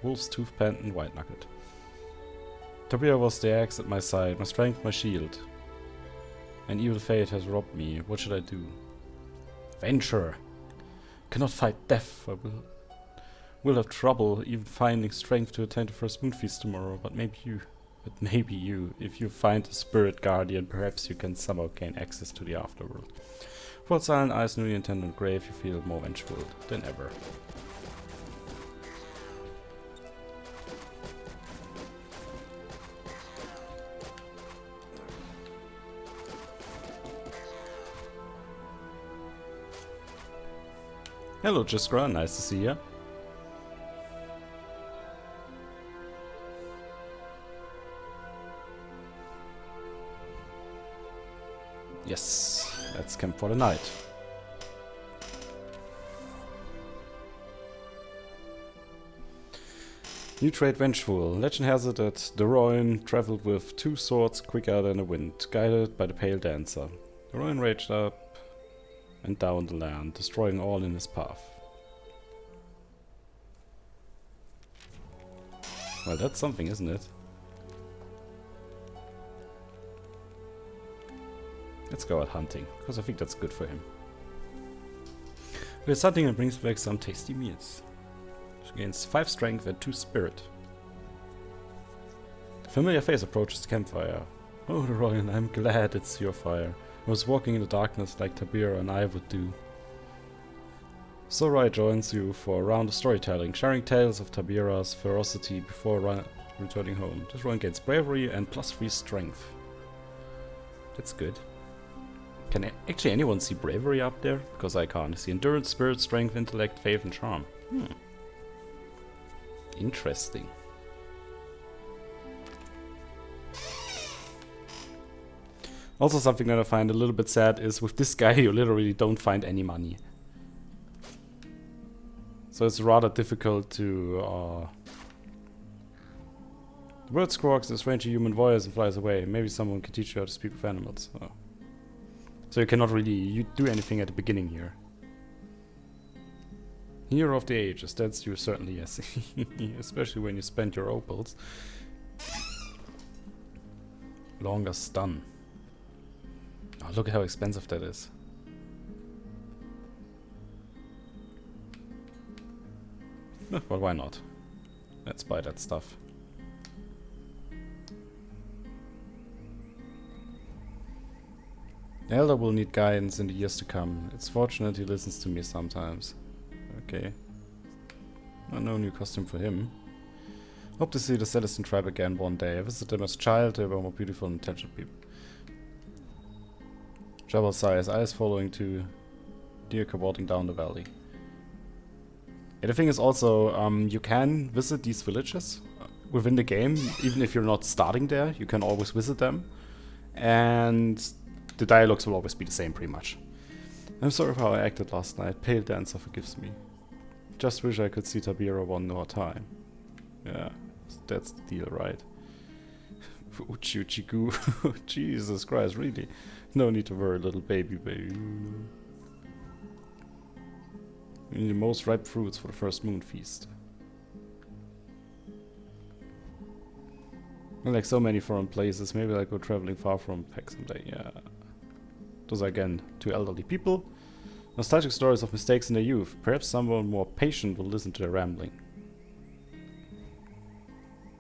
wolf's tooth pendant white-knuckled. Tabria was the axe at my side, my strength, my shield. An evil fate has robbed me. What should I do? Venture! Cannot fight death. I will have trouble even finding strength to attend the first moon feast tomorrow, but maybe you. If you find a spirit guardian, perhaps you can somehow gain access to the afterworld. For silent eyes, newly intended grave, you feel more vengeful than ever. Hello, Jiskra, nice to see ya. Yes, let's camp for the night. New trait Vengeful. Legend has it that DesRoin traveled with 2 swords quicker than the wind, guided by the Pale Dancer. DesRoin raged up and down the land, destroying all in his path. Well, that's something, isn't it? Let's go out hunting, because I think that's good for him. We're hunting and brings back some tasty meals. Gains 5 strength and 2 spirit. A familiar face approaches the campfire. Oh, DesRoin, I'm glad it's your fire. I was walking in the darkness like Tabira and I would do. So Roy joins you for a round of storytelling, sharing tales of Tabira's ferocity before returning home. DesRoin gains bravery and +3 strength. That's good. Can actually anyone see bravery up there? Because I can't. I see endurance, spirit, strength, intellect, faith, and charm. Interesting. Also, something that I find a little bit sad is with this guy you literally don't find any money. So it's rather difficult to... The bird squawks a strange human voice and flies away. Maybe someone can teach you how to speak with animals. Oh. So you cannot really do anything at the beginning here. Hero of the ages, that's you certainly, yes. Especially when you spend your opals. Longer stun. Oh, look at how expensive that is. Well, why not? Let's buy that stuff. The Elder will need guidance in the years to come. It's fortunate he listens to me sometimes. Okay. No new costume for him. Hope to see the Celestine tribe again one day. I visited them as a child. They were more beautiful and intelligent people. Jabal sighs, eyes following to deer cavorting down the valley. Yeah, the thing is also, you can visit these villages within the game, even if you're not starting there. You can always visit them. And the dialogues will always be the same, pretty much. I'm sorry for how I acted last night. Pale Dancer forgives me. Just wish I could see Tabira one more time. Yeah, that's the deal, right? Uchi uchi goo. Jesus Christ, really? No need to worry, little baby. You need the most ripe fruits for the first moon feast. Like so many foreign places, maybe I'll go traveling far from Peck someday. Yeah. Those are again 2 elderly people. Nostalgic stories of mistakes in their youth. Perhaps someone more patient will listen to their rambling.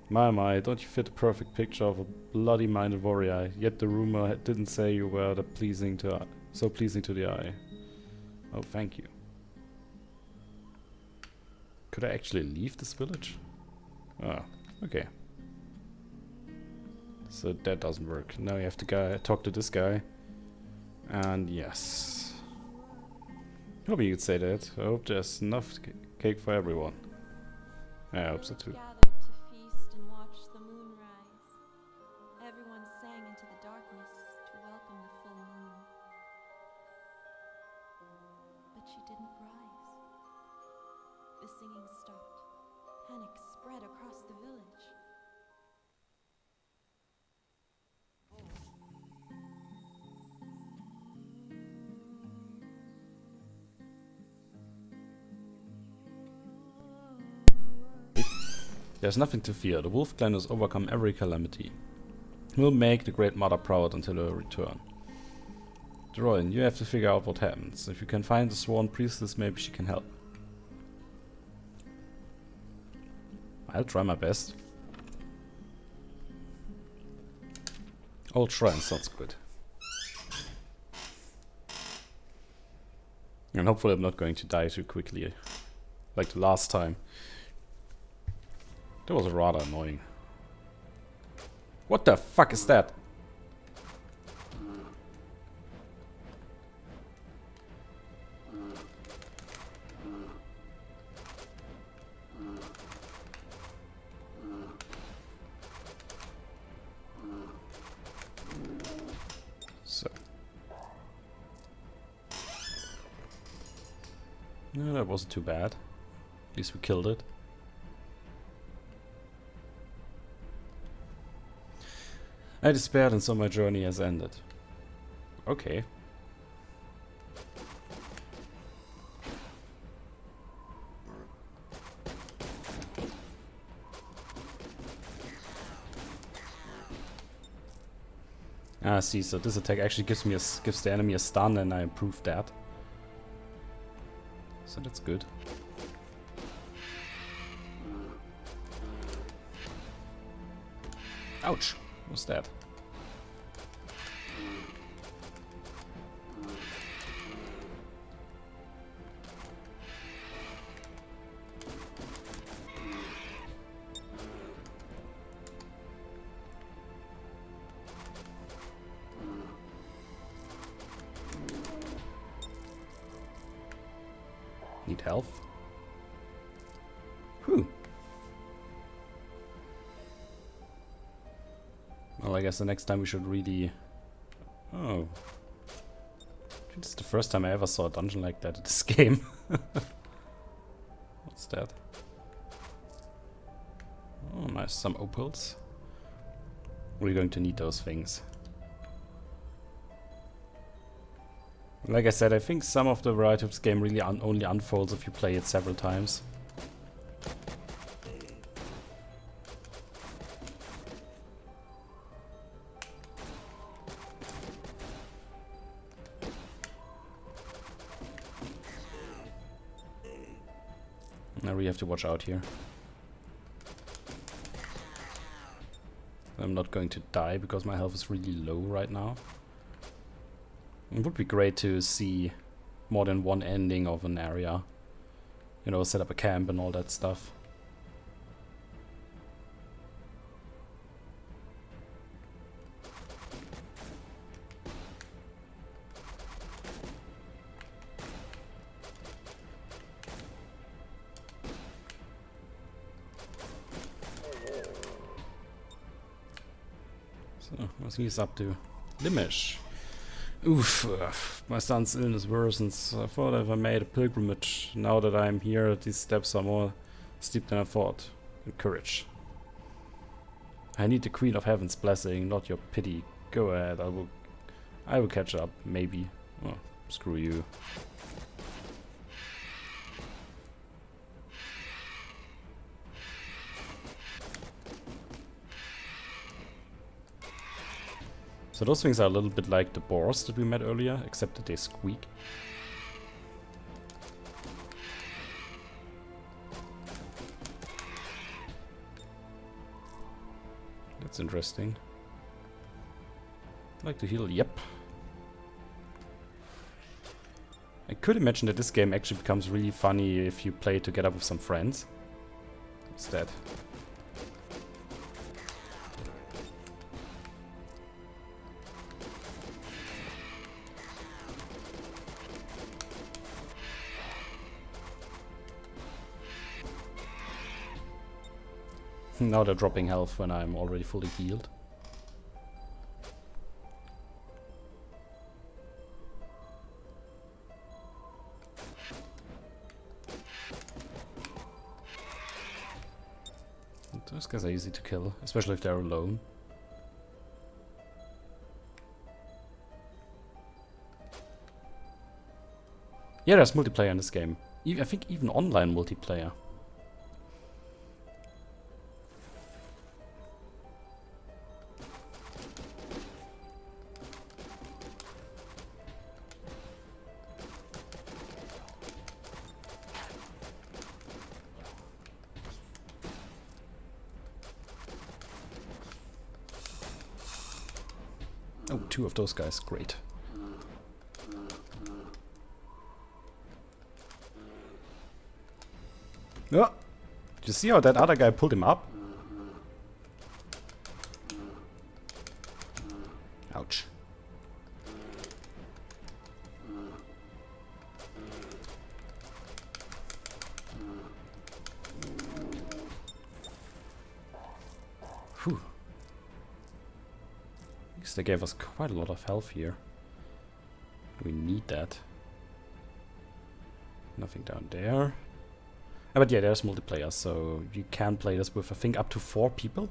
My, don't you fit the perfect picture of a bloody-minded warrior, yet the rumor didn't say you were so pleasing to the eye. Oh, thank you. Could I actually leave this village? Oh, okay. So that doesn't work. Now you have to talk to this guy. And yes. Hoping you could say that. I hope there's enough cake for everyone. I hope so too. Gathered to feast and watch the moon rise. Everyone sang into the darkness to welcome the full moon. But she didn't rise. The singing stopped. Panic spread across the village. There's nothing to fear. The Wolf Clan has overcome every calamity. We'll make the Great Mother proud until her return. DesRoin, you have to figure out what happens. If you can find the Sworn Priestess, maybe she can help. I'll try my best. Old Shrine sounds good. And hopefully I'm not going to die too quickly. Like the last time. That was rather annoying. What the fuck is that? So. No, that wasn't too bad. At least we killed it. I despaired and so my journey has ended. Okay. Ah, see, so this attack actually gives the enemy a stun, and I improved that. So that's good. Ouch! What's that? Need health. Whew. Well, I guess the next time we should really... Oh. This is the first time I ever saw a dungeon like that in this game. What's that? Oh, nice. Some opals. We're going to need those things. Like I said, I think some of the variety of this game really only unfolds if you play it several times. I really have to watch out here. I'm not going to die because my health is really low right now. It would be great to see more than one ending of an area. You know, set up a camp and all that stuff. So, what's he up to? Limish. Oof, my son's illness worsens. I thought if I made a pilgrimage, now that I'm here, these steps are more steep than I thought. Courage. I need the Queen of Heaven's blessing, not your pity. Go ahead, I will catch up, maybe. Oh, screw you. So those things are a little bit like the boars that we met earlier, except that they squeak. That's interesting. Like to heal, yep. I could imagine that this game actually becomes really funny if you play it together with some friends. What's that? Now they're dropping health when I'm already fully healed. Those guys are easy to kill, especially if they're alone. Yeah, there's multiplayer in this game. I think even online multiplayer. Oh, two of those guys, great. Oh, did you see how that other guy pulled him up? Ouch. Whew. I guess they gave us quite a lot of health here. We need that. Nothing down there. But yeah, there's multiplayer, so you can play this with, I think, up to 4 people.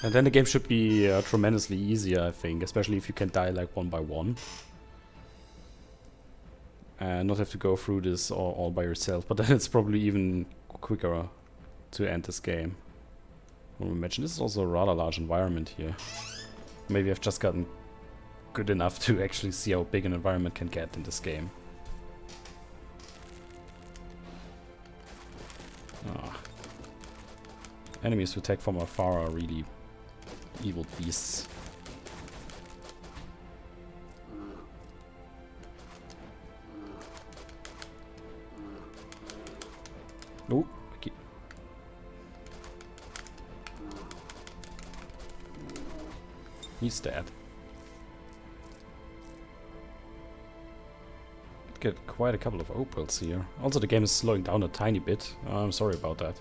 And then the game should be tremendously easier, I think, especially if you can die like one by one. And not have to go through this all by yourself, but then it's probably even quicker to end this game. I want to mention, this is also a rather large environment here. Maybe I've just gotten good enough to actually see how big an environment can get in this game. Ah. Enemies who attack from afar are really evil beasts. Oh, okay. He's dead. Get quite a couple of opals here. Also, the game is slowing down a tiny bit. I'm sorry about that.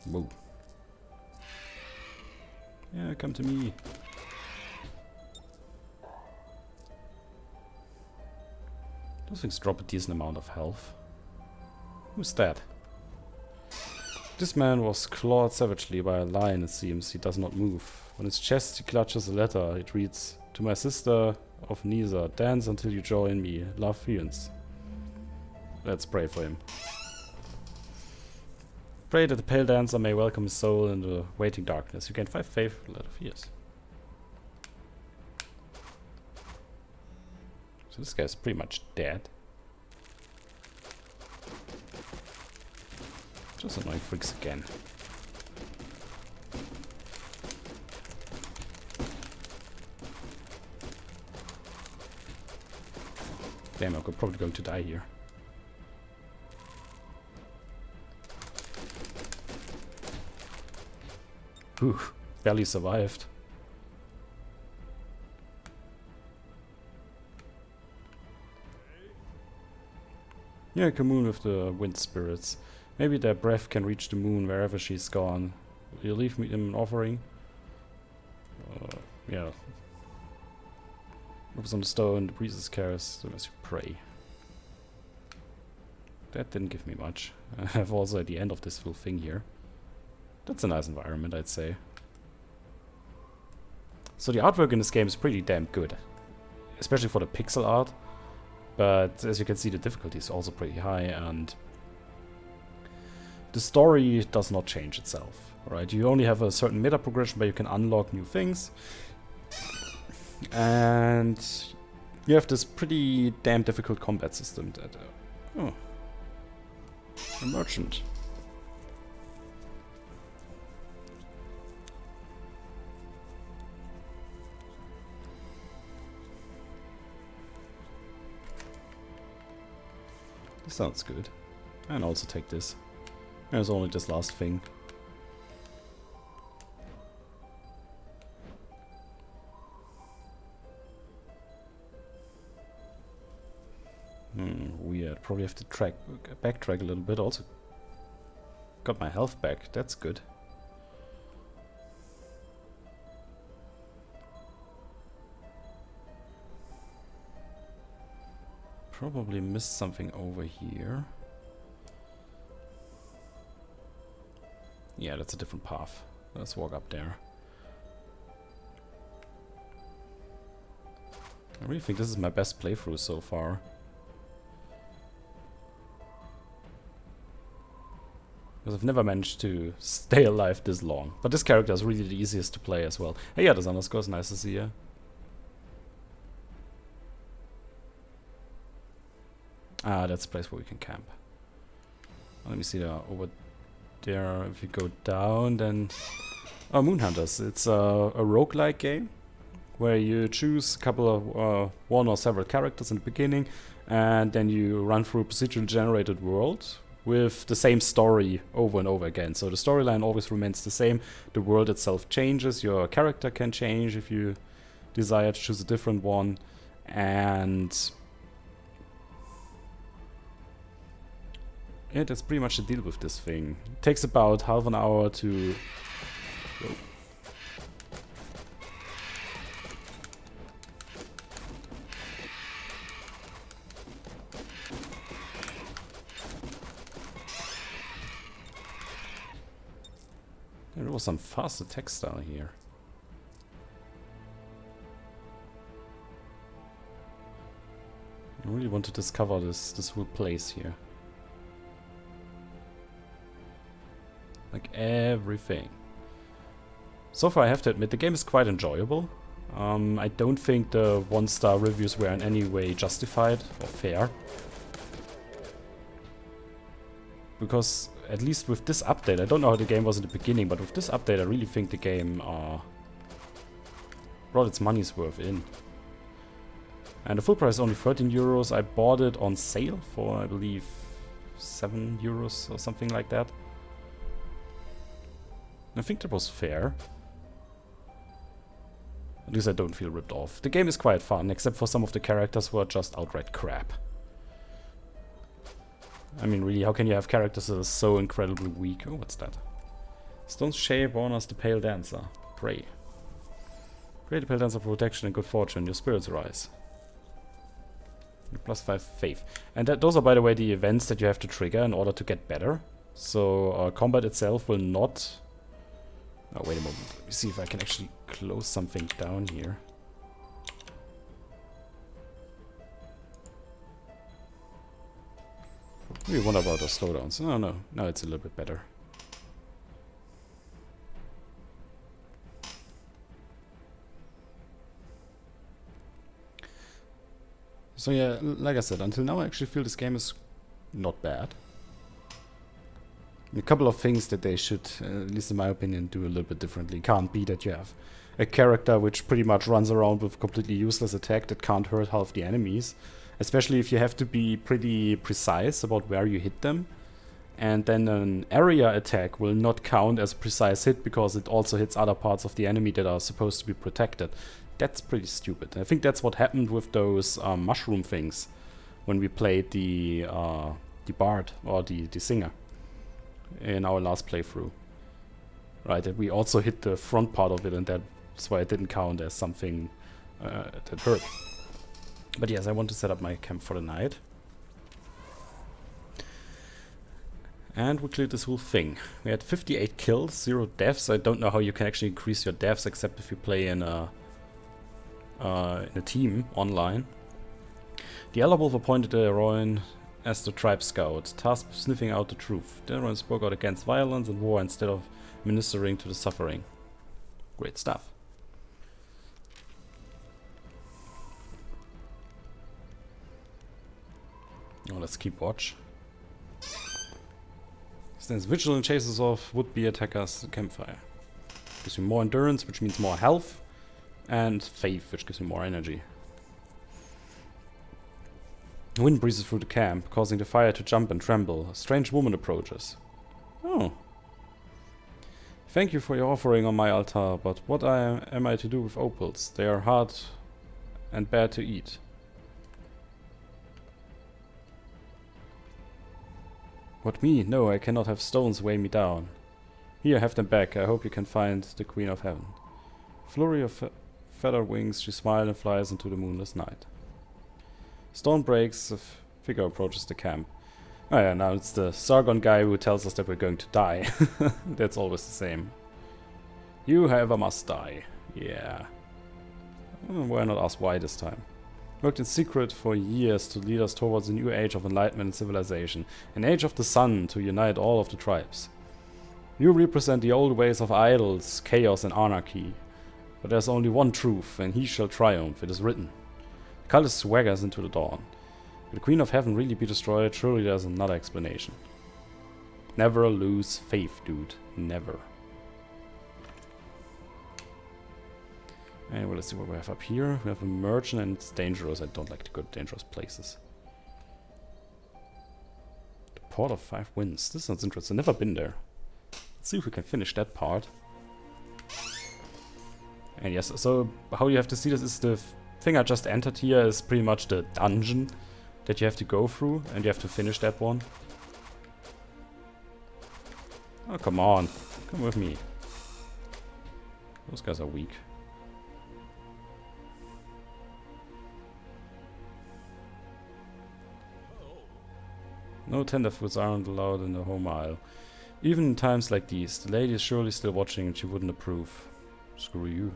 Whoa. Yeah, come to me. Those things drop a decent amount of health. Who's that? This man was clawed savagely by a lion, it seems. He does not move. On his chest he clutches a letter. It reads, "To my sister of Nisa, dance until you join me. Love, Fiance." Let's pray for him. Pray that the pale dancer may welcome his soul in the waiting darkness. You gain 5 faith, a lot of years. So this guy's pretty much dead. Just annoying freaks again. Damn, I'm probably going to die here. Whew, barely survived. Yeah, commune with the wind spirits. Maybe their breath can reach the moon wherever she's gone. Will you leave me an offering? Yeah. Focus on the stone, the priestess cares as you pray. That didn't give me much. I have also at the end of this little thing here. That's a nice environment, I'd say. So the artwork in this game is pretty damn good. Especially for the pixel art. But as you can see, the difficulty is also pretty high, and the story does not change itself. Right? You only have a certain meta progression where you can unlock new things. And you have this pretty damn difficult combat system that... oh. A merchant. This sounds good. And also take this. There's only this last thing. Weird. Probably have to backtrack a little bit. Also got my health back. That's good. Probably missed something over here. Yeah, that's a different path. Let's walk up there. I really think this is my best playthrough so far. Because I've never managed to stay alive this long. But this character is really the easiest to play as well. Hey, yeah, this underscore's nice to see you. Ah, that's a place where we can camp. Let me see over there. If you go down, then... oh, Moon Hunters. It's a roguelike game where you choose a couple of one or several characters in the beginning, and then you run through a procedurally generated world with the same story over and over again. So the storyline always remains the same. The world itself changes. Your character can change if you desire to choose a different one, and yeah, that's pretty much the deal with this thing. It takes about half an hour to... whoa. There was some fast attack style here. I really want to discover this whole place here. Like everything. So far I have to admit the game is quite enjoyable. I don't think the 1-star reviews were in any way justified or fair. Because at least with this update, I don't know how the game was in the beginning, but with this update I really think the game brought its money's worth in. And the full price is only 13 euros. I bought it on sale for, I believe, 7 euros or something like that. I think that was fair. At least I don't feel ripped off. The game is quite fun, except for some of the characters who are just outright crap. I mean, really, how can you have characters that are so incredibly weak? Oh, what's that? Stone's shape honors the Pale Dancer. Pray. Pray the Pale Dancer for protection and good fortune. Your spirits rise. +5 faith. And those are, by the way, the events that you have to trigger in order to get better. So combat itself will not... Oh, wait a moment. Let me see if I can actually close something down here. Maybe what about the slowdowns? Oh no, now it's a little bit better. So yeah, like I said, until now I actually feel this game is not bad. A couple of things that they should, at least in my opinion, do a little bit differently. Can't be that you have a character which pretty much runs around with completely useless attack that can't hurt half the enemies. Especially if you have to be pretty precise about where you hit them. And then an area attack will not count as a precise hit because it also hits other parts of the enemy that are supposed to be protected. That's pretty stupid. I think that's what happened with those mushroom things when we played the bard or the singer in our last playthrough. Right, that we also hit the front part of it, and that's why it didn't count as something that hurt. But yes, I want to set up my camp for the night. And we cleared this whole thing. We had 58 kills, 0 deaths. I don't know how you can actually increase your deaths except if you play in a team online. The Elder Wolf appointed DesRoin as the tribe scout, tasked with sniffing out the truth. DesRoin spoke out against violence and war instead of ministering to the suffering. Great stuff. Now let's keep watch. Stands vigilant, chases off would-be attackers at campfire. Gives you more endurance, which means more health, and faith, which gives you more energy. The wind breezes through the camp, causing the fire to jump and tremble. A strange woman approaches. Oh. Thank you for your offering on my altar, but what am I to do with opals? They are hard and bad to eat. What, me? No, I cannot have stones weigh me down. Here, have them back. I hope you can find the Queen of Heaven. Flurry of feather wings, she smiles and flies into the moonless night. Stone breaks, a figure approaches the camp. Oh yeah, now it's the Sargon guy who tells us that we're going to die. That's always the same. You, however, must die. Yeah. Why not ask why this time? Worked in secret for years to lead us towards a new age of enlightenment and civilization. An age of the sun to unite all of the tribes. You represent the old ways of idols, chaos and anarchy. But there's only one truth, and he shall triumph, it is written. The cultist swaggers into the dawn. Will the Queen of Heaven really be destroyed? Surely there's another explanation. Never lose faith, dude. Never. Anyway, let's see what we have up here. We have a merchant and it's dangerous. I don't like to go to dangerous places. The Port of Five Winds. This sounds interesting. Never been there. Let's see if we can finish that part. And yes, so how you have to see this is the thing I just entered here is pretty much the dungeon that you have to go through, and you have to finish that one. Oh, come on. Come with me. Those guys are weak. No tenderfoots aren't allowed in the home aisle. Even in times like these, the lady is surely still watching and she wouldn't approve. Screw you.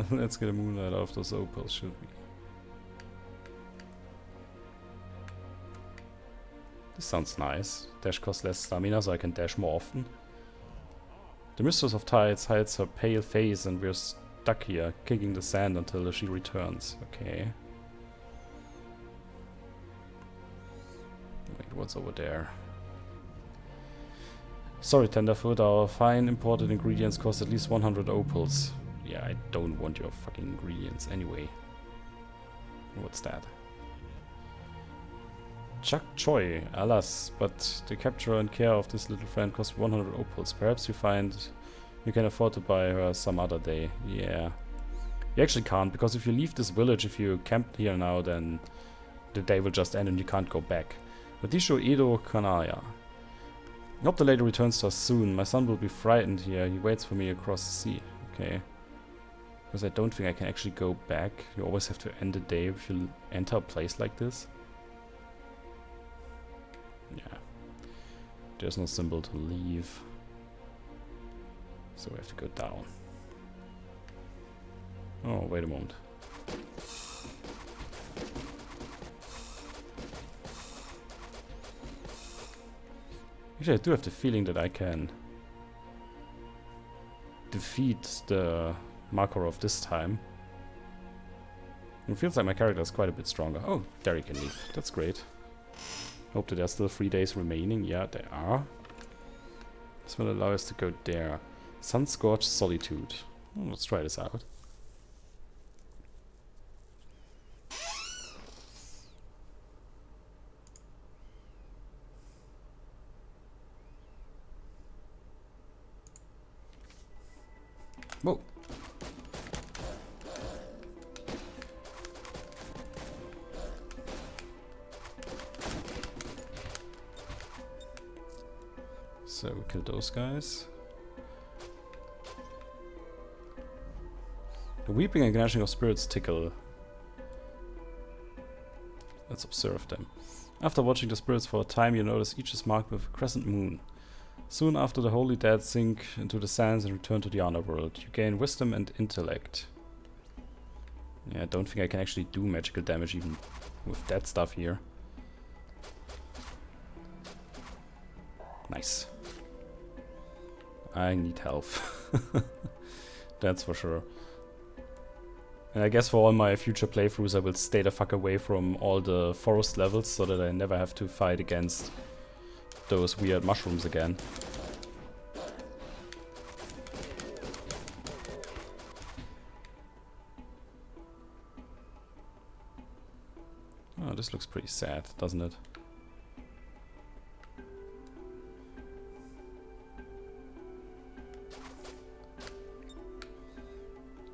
Let's get a moonlight out of those opals, should we? This sounds nice. Dash costs less stamina, so I can dash more often. The Mistress of Tides hides her pale face and we're stuck here, kicking the sand until she returns. Okay. Wait, what's over there? Sorry, Tenderfoot, our fine imported ingredients cost at least 100 opals. Yeah, I don't want your fucking ingredients anyway. What's that? Chuck Choi, alas, but the capture and care of this little friend costs 100 opals. Perhaps you can afford to buy her some other day. Yeah. You actually can't, because if you leave this village, if you camp here now, then the day will just end and you can't go back. Radisho Edo Kanaya. I hope the lady returns to us soon. My son will be frightened here. He waits for me across the sea. Okay. Because I don't think I can actually go back. You always have to end the day if you enter a place like this. Yeah. There's no symbol to leave. So we have to go down. Oh, wait a moment. Actually, I do have the feeling that I can defeat the Makarov this time. It feels like my character is quite a bit stronger. Oh, there he can leave. That's great. Hope that there's still 3 days remaining. Yeah, there are. This will allow us to go there. Sun-Scorched Solitude. Oh, let's try this out. Whoa. So we kill those guys. The weeping and gnashing of spirits tickle. Let's observe them. After watching the spirits for a time, you notice each is marked with a crescent moon. Soon after, the holy dead sink into the sands and return to the underworld. You gain wisdom and intellect. Yeah, I don't think I can actually do magical damage even with that stuff here. Nice. I need health. That's for sure. And I guess for all my future playthroughs I will stay the fuck away from all the forest levels so that I never have to fight against those weird mushrooms again. Oh, this looks pretty sad, doesn't it?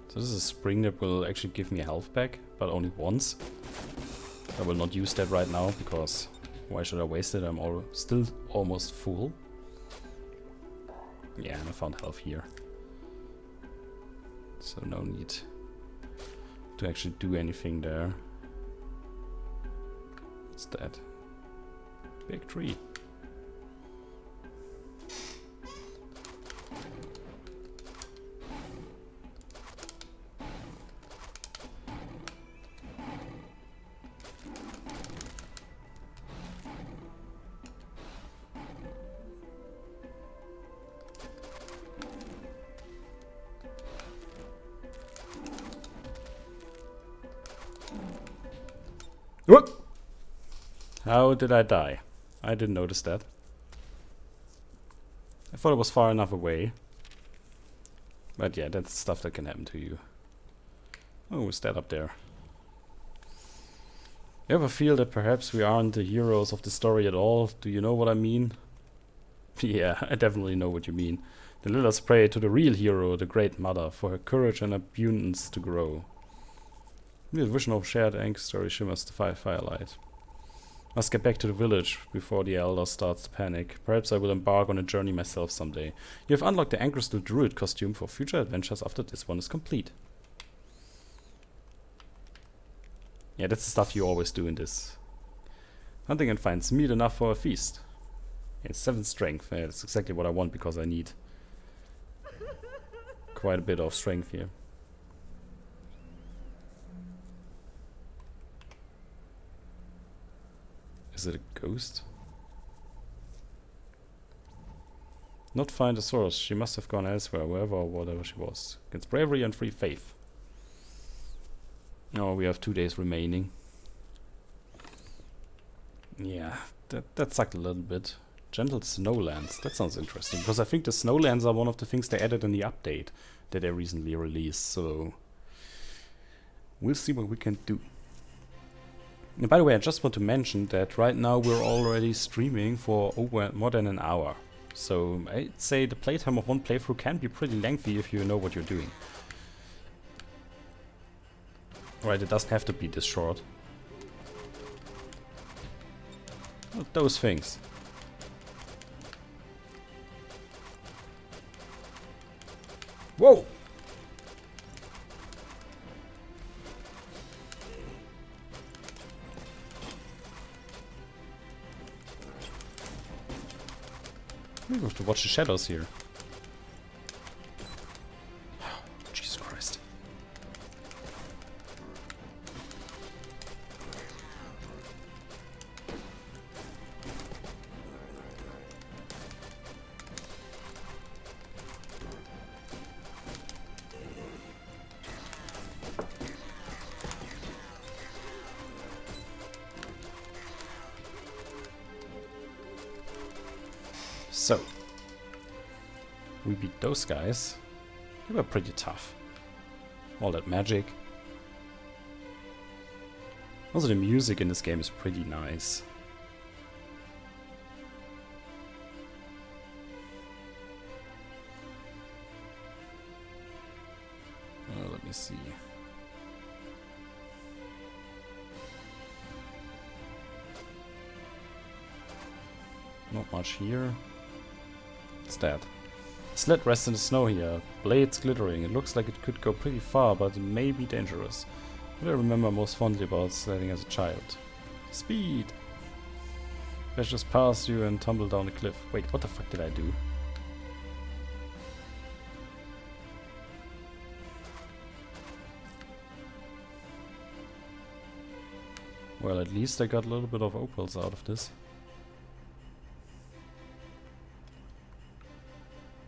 So this is a spring that will actually give me health back, but only once. I will not use that right now because why should I waste it? I'm still almost full. Yeah, and I found health here. So no need to actually do anything there. What's that? Big tree. What? How did I die? I didn't notice that. I thought it was far enough away. But yeah, that's stuff that can happen to you. Oh, is that up there? You ever feel that perhaps we aren't the heroes of the story at all? Do you know what I mean? Yeah, I definitely know what you mean. Then let us pray to the real hero, the Great Mother, for her courage and abundance to grow. The vision of shared angst story shimmers the firelight. Must get back to the village before the elder starts to panic. Perhaps I will embark on a journey myself someday. You have unlocked the Angrostal Druid costume for future adventures after this one is complete. Yeah, that's the stuff you always do in this. Hunting and finds meat enough for a feast. Yeah, 7 strength. Yeah, that's exactly what I want because I need quite a bit of strength here. Is it a ghost? Not find a source. She must have gone elsewhere, wherever or whatever she was. Against bravery and free faith. Oh, we have 2 days remaining. Yeah, that sucked a little bit. Gentle snowlands. That sounds interesting. Because I think the snowlands are one of the things they added in the update that they recently released. So we'll see what we can do. And by the way, I just want to mention that right now we're already streaming for more than an hour. So I'd say the playtime of one playthrough can be pretty lengthy if you know what you're doing. Right, it doesn't have to be this short. Not those things. Whoa! We have to watch the shadows here. Jesus Christ. So, we beat those guys. They were pretty tough. All that magic. Also, the music in this game is pretty nice. Let me see. Not much here. What's that? Sled rests in the snow here. Blades glittering. It looks like it could go pretty far, but it may be dangerous. What I remember most fondly about sledding as a child. Speed! Let's just pass you and tumble down the cliff. Wait, what the fuck did I do? Well, at least I got a little bit of opals out of this.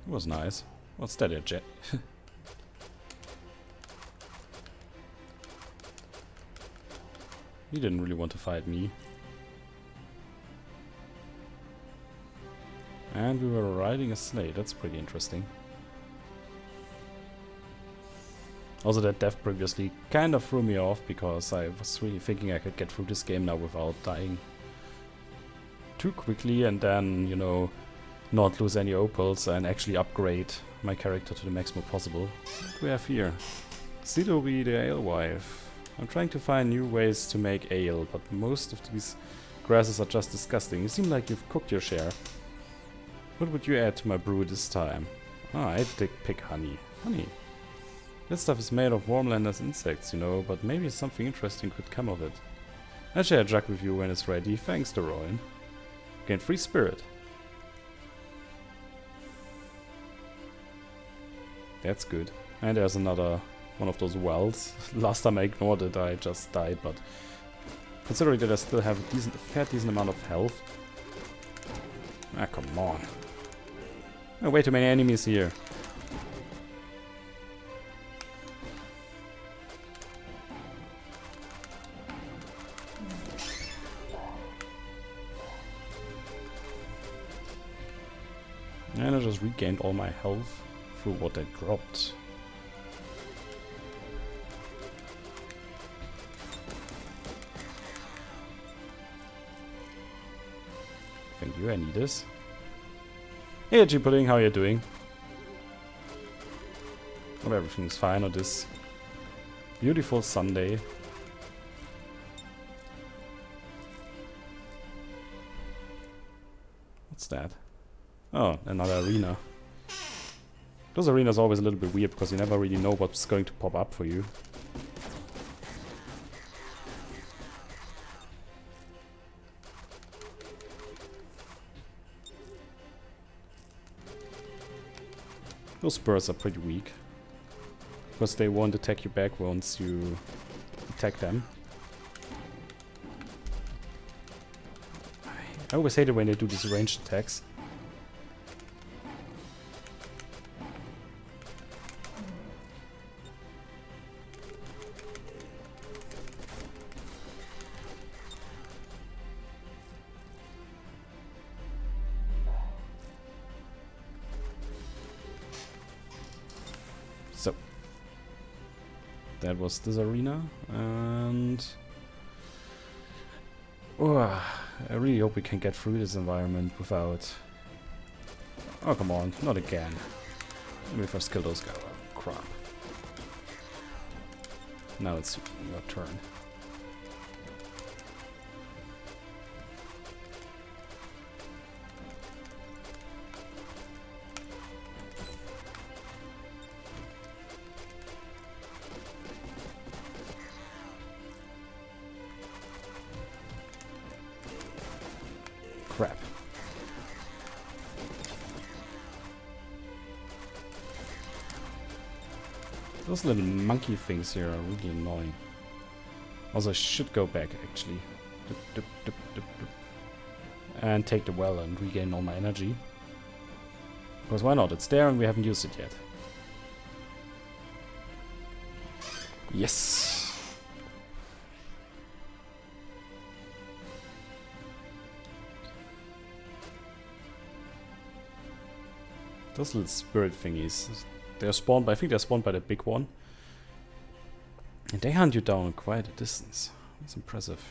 It was nice. What's that, a jet? He didn't really want to fight me. And we were riding a sleigh. That's pretty interesting. Also, that death previously kind of threw me off because I was really thinking I could get through this game now without dying too quickly and then, you know, not lose any opals and actually upgrade my character to the maximum possible. What do we have here? Sidori the alewife. I'm trying to find new ways to make ale, but most of these grasses are just disgusting. You seem like you've cooked your share. What would you add to my brew this time? Ah, I'd pick honey. Honey. This stuff is made of warmlanders insects, you know, but maybe something interesting could come of it. I'll share a jug with you when it's ready. Thanks, DesRoin. Gain free spirit. That's good. And there's another one of those wells. Last time I ignored it, I just died, but considering that I still have a fair decent amount of health. Ah, come on. Oh, way too many enemies here. And I just regained all my health through what I dropped. Thank you, I need this. Hey, G Pudding, how are you doing? Hope everything's fine on this beautiful Sunday. What's that? Oh, another arena. Those arenas are always a little bit weird because you never really know what's going to pop up for you. Those spurs are pretty weak because they won't attack you back once you attack them. I always hate it when they do these ranged attacks. So, that was this arena, and I really hope we can get through this environment without... Oh, come on, not again. Let me first kill those guys. Oh, crap. Now it's your turn. Crap. Those little monkey things here are really annoying. Also, I should go back, actually. Dup, dup, dup, dup, dup. And take the well and regain all my energy. Because why not? It's there and we haven't used it yet. Yes! Those little spirit thingies. They're spawned by, I think they're spawned by the big one. And they hunt you down quite a distance. That's impressive.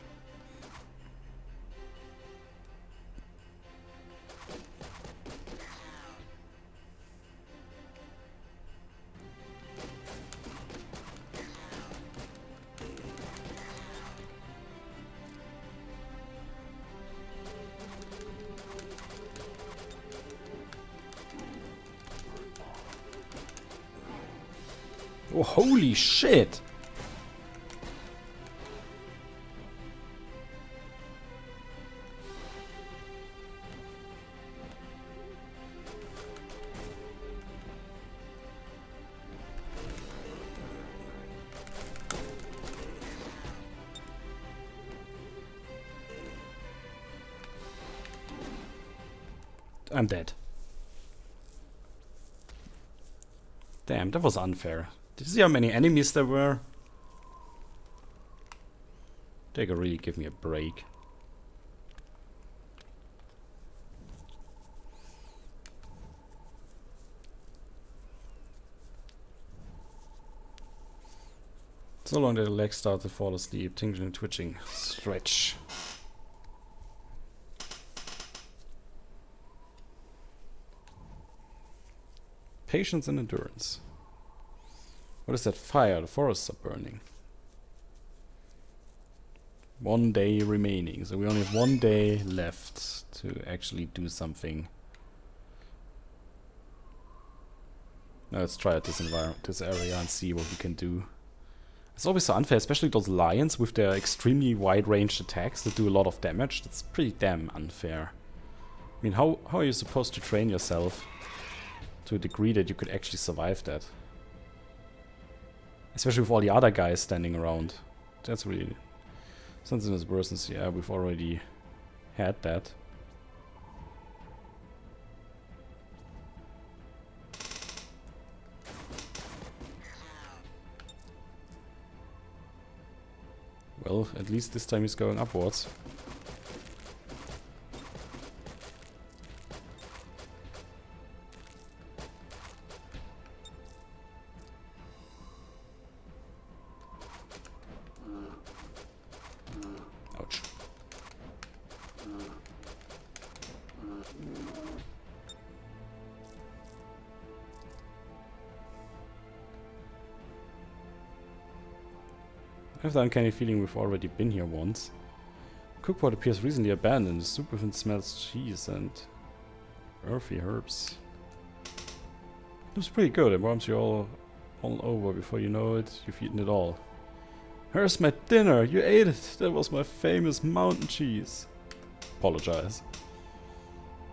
Oh, holy shit! I'm dead. Damn, that was unfair. Did you see how many enemies there were? They could really give me a break. So long that the legs start to fall asleep, tingling, twitching, stretch. Patience and endurance. What is that fire? The forests are burning. 1 day remaining, so we only have 1 day left to actually do something. Now let's try out this environment, this area, and see what we can do. It's always so unfair, especially those lions with their extremely wide-ranged attacks that do a lot of damage. That's pretty damn unfair. I mean, how are you supposed to train yourself to a degree that you could actually survive that? Especially with all the other guys standing around. That's really... Something as worse as, yeah, we've already had that. Well, at least this time he's going upwards. Ouch. I have the uncanny feeling we've already been here once. Cookpot appears recently abandoned. The soup within smells cheese and earthy herbs. Looks pretty good. It warms you all over. Before you know it, you've eaten it all. Here's my dinner. You ate it. That was my famous mountain cheese. Apologize.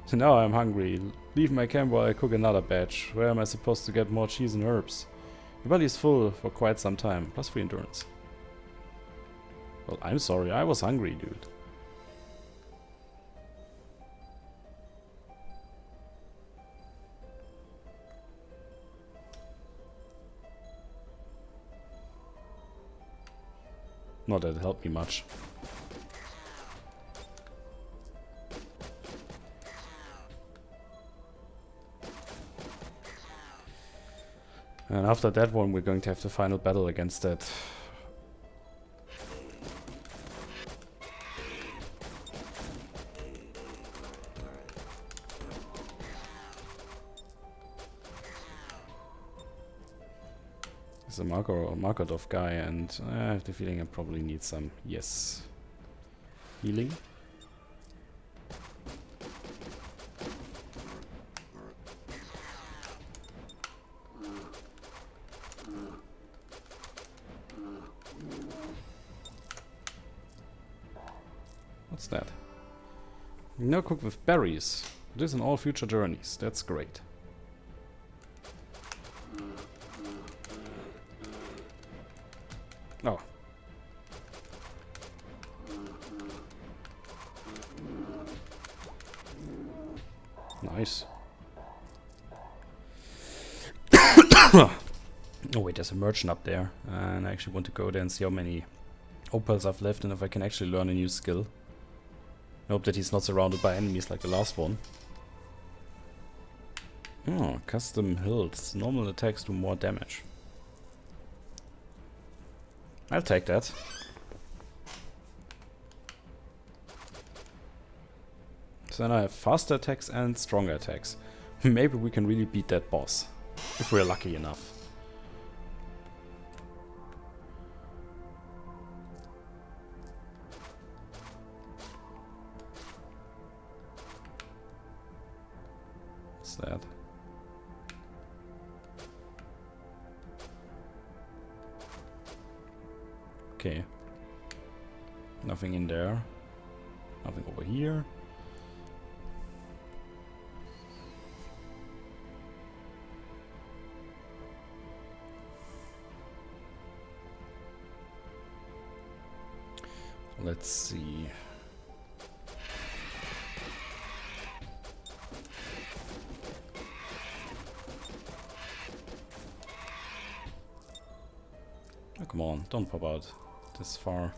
So now I'm hungry. Leave my camp while I cook another batch. Where am I supposed to get more cheese and herbs? Your belly is full for quite some time. Plus 3 endurance. Well, I'm sorry. I was hungry, dude. Not that it helped me much. And after that one, we're going to have the final battle against that. It's a Markov guy, and I have the feeling I probably need some, yes, healing. What's that? You now cook with berries. This in all future journeys. That's great. Oh. Nice. Oh wait, there's a merchant up there. And I actually want to go there and see how many opals I've left and if I can actually learn a new skill. I hope that he's not surrounded by enemies like the last one. Oh, custom hills. Normal attacks do more damage. I'll take that. So then I have faster attacks and stronger attacks. Maybe we can really beat that boss. If we're lucky enough. What's that? Okay. Nothing in there. Nothing over here. Let's see. Oh, come on, don't pop out this far.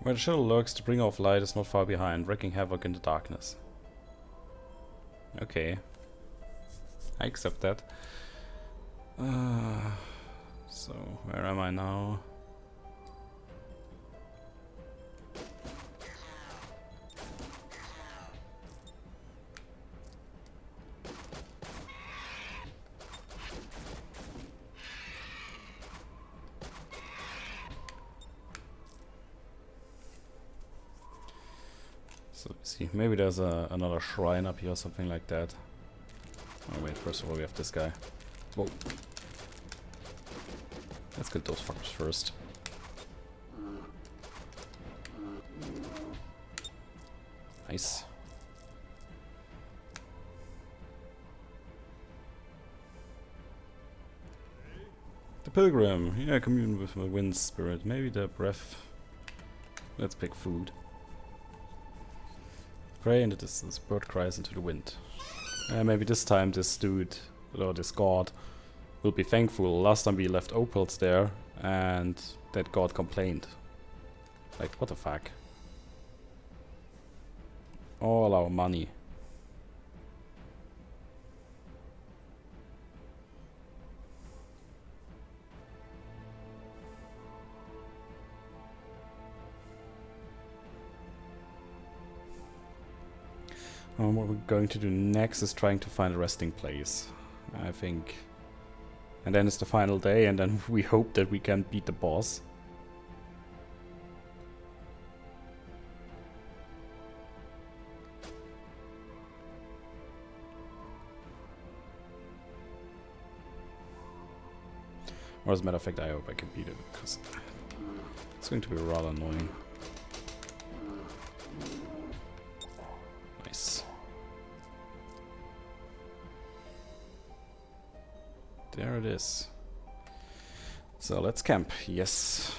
Where the shadow lurks, the bringer of light is not far behind, wreaking havoc in the darkness. Okay. I accept that. So, where am I now? So, see, maybe there's another shrine up here or something like that. Oh wait, first of all we have this guy. Whoa. Let's get those fuckers first. Nice. The pilgrim. Yeah, commune with my wind spirit. Maybe the breath. Let's pick food. Pray in the distance. Bird cries into the wind. Maybe this time this dude, or this god, will be thankful. Last time we left opals there, and that god complained. Like, what the fuck? All our money. What we're going to do next is trying to find a resting place, I think. And then it's the final day, and then we hope that we can beat the boss. Or as a matter of fact, I hope I can beat it, because it's going to be rather annoying. Nice. There it is. So let's camp. Yes.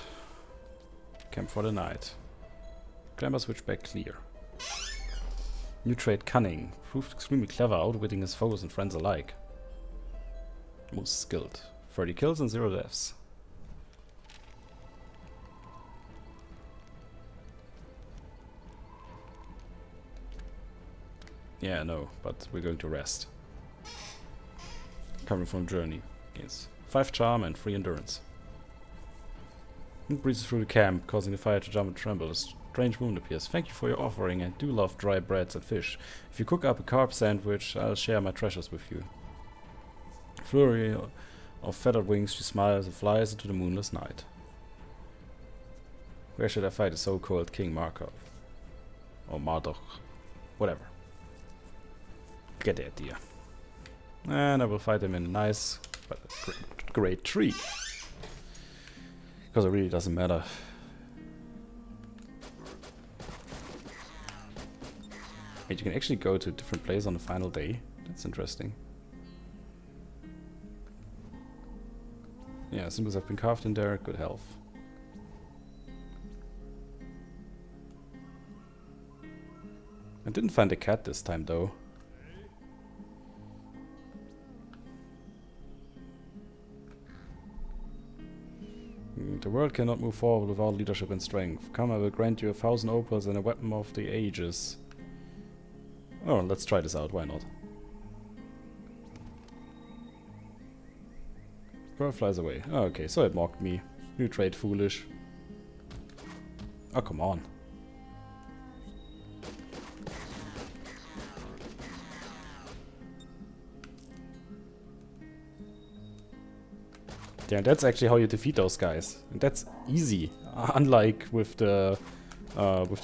Camp for the night. Clamber switchback clear. New trait Cunning. Proved extremely clever, outwitting his foes and friends alike. Most skilled. 30 kills and 0 deaths. Yeah, no, but we're going to rest. Coming from journey. Gains 5 charm and 3 endurance. It breezes through the camp, causing the fire to jump and tremble. A strange wound appears. Thank you for your offering. I do love dry breads and fish. If you cook up a carb sandwich, I'll share my treasures with you. Flurry of feathered wings, she smiles and flies into the moonless night. Where should I fight the so-called King Markov? Or Marduk. Whatever. Get the idea. And I will fight him in a nice, but great tree. Because it really doesn't matter. Wait, you can actually go to a different place on the final day? That's interesting. Yeah, symbols have been carved in there. Good health. I didn't find a cat this time though. The world cannot move forward without leadership and strength. Come, I will grant you 1,000 opals and a weapon of the ages. Oh, let's try this out, why not? Bird flies away. Oh, okay, so it mocked me. New trait, foolish. Oh, come on. Yeah, that's actually how you defeat those guys. And that's easy. Unlike with the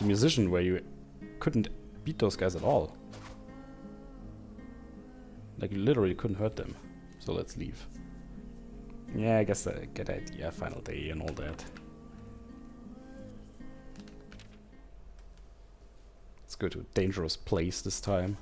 musician where you couldn't beat those guys at all. Like you literally couldn't hurt them. So let's leave. Yeah, I guess I get the idea. Final day and all that. Let's go to a dangerous place this time.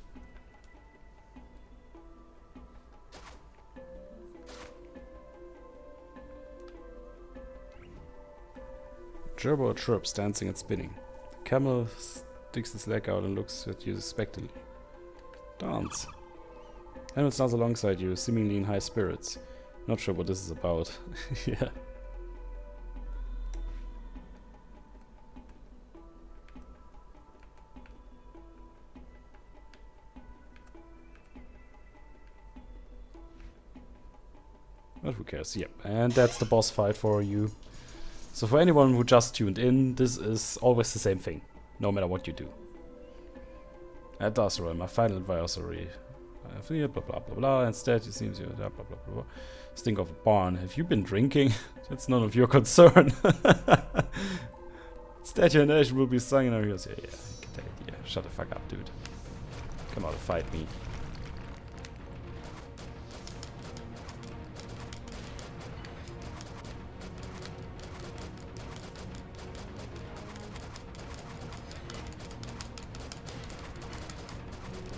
Gerbil chirps, dancing and spinning. The camel sticks his leg out and looks at you suspectedly. Dance. Animal stands alongside you, seemingly in high spirits. Not sure what this is about. Yeah. But who cares? Yep. And that's the boss fight for you. So for anyone who just tuned in, this is always the same thing, no matter what you do. At DesRoin, my final advisory. Blah blah blah blah. Instead, it seems you blah blah blah blah. Stink of a barn. Have you been drinking? That's none of your concern. Instead, your nation will be sung in our ears. Yeah, get the idea. Shut the fuck up, dude. Come out and fight me.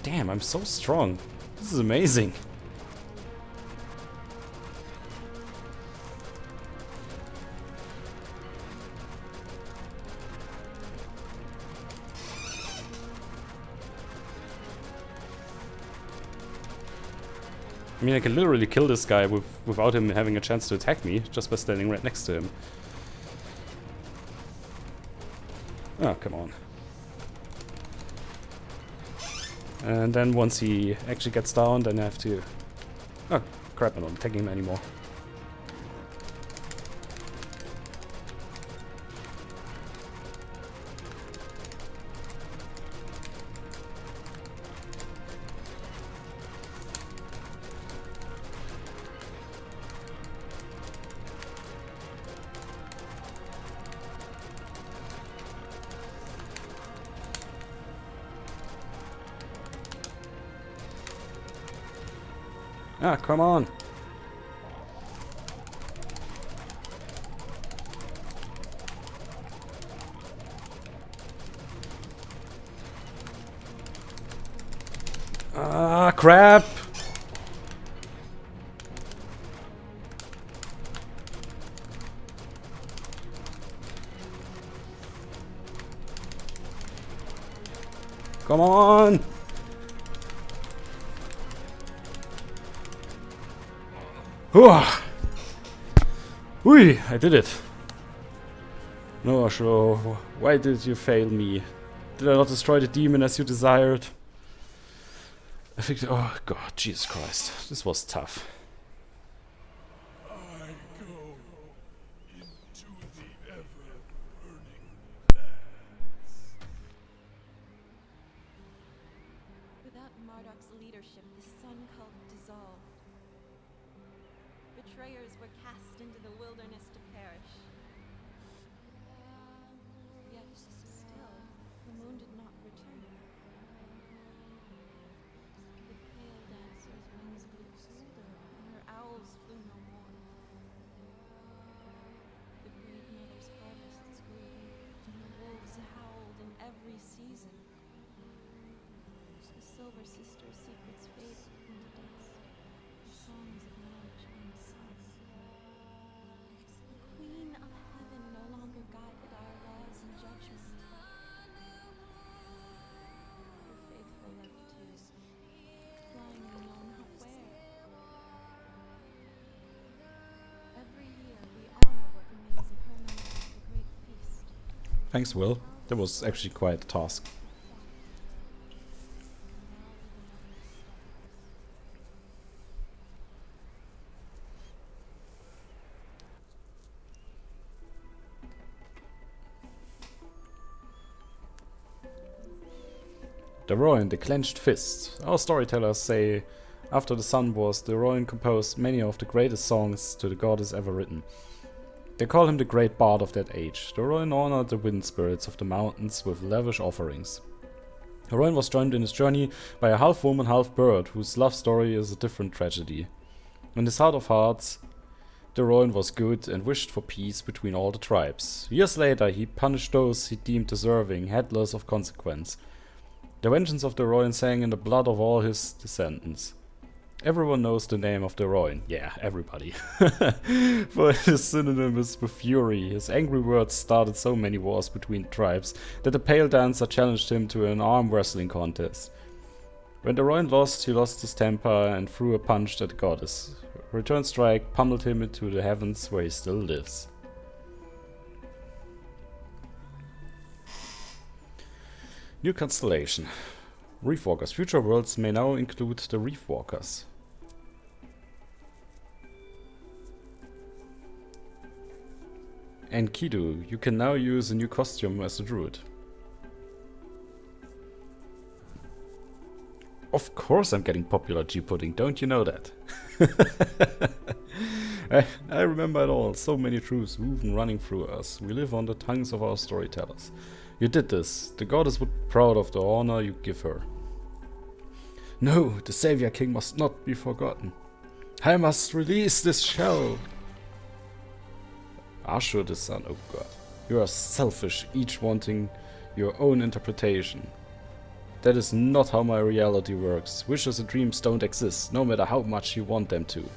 Damn, I'm so strong. This is amazing. I mean, I can literally kill this guy without him having a chance to attack me, just by standing right next to him. Oh, come on. And then once he actually gets down, then I have to... Oh, crap, I'm not attacking him anymore. Ah, come on! Ah, crap! Come on! Whew. Ui, I did it. No, Asho, why did you fail me? Did I not destroy the demon as you desired? I think. Oh god, Jesus Christ. This was tough. I go into the ever-burning blast. Without Marduk's leadership, the sun cult dissolved. Betrayers were cast into the wilderness to perish. Yet still, the moon did not return. The pale dancer's wings grew colder, and her owls flew no more. The great mother's harvests grew weak, and the wolves howled in every season. The silver sister's secrets faded into dust. The songs of knowledge unsung. The queen of heaven no longer guided our laws and judgment. The faithful left too, flying we know not where. Every year we honor what remains of her memory with a great feast. Thanks, Will. That was actually quite a task. DesRoin, the clenched fist. Our storytellers say, after the sun wars, DesRoin composed many of the greatest songs to the goddess ever written. They call him the great bard of that age. DesRoin honored the wind spirits of the mountains with lavish offerings. DesRoin was joined in his journey by a half-woman, half-bird, whose love story is a different tragedy. In his heart of hearts, DesRoin was good and wished for peace between all the tribes. Years later, he punished those he deemed deserving, heedless of consequence. The vengeance of DesRoin sang in the blood of all his descendants. Everyone knows the name of DesRoin. Yeah, everybody. For it is synonymous with fury. His angry words started so many wars between tribes that the pale dancer challenged him to an arm wrestling contest. When DesRoin lost, he lost his temper and threw a punch at the goddess. A return strike pummeled him into the heavens where he still lives. New constellation. Reefwalkers. Future worlds may now include the Reefwalkers. And Kidu, you can now use a new costume as a druid. Of course I'm getting popular G-pudding, don't you know that? I remember it all, so many truths woven running through us. We live on the tongues of our storytellers. You did this. The goddess would be proud of the honor you give her. No, the Savior King must not be forgotten. I must release this shell. Ashur the son, oh god. You are selfish, each wanting your own interpretation. That is not how my reality works. Wishes and dreams don't exist, no matter how much you want them to.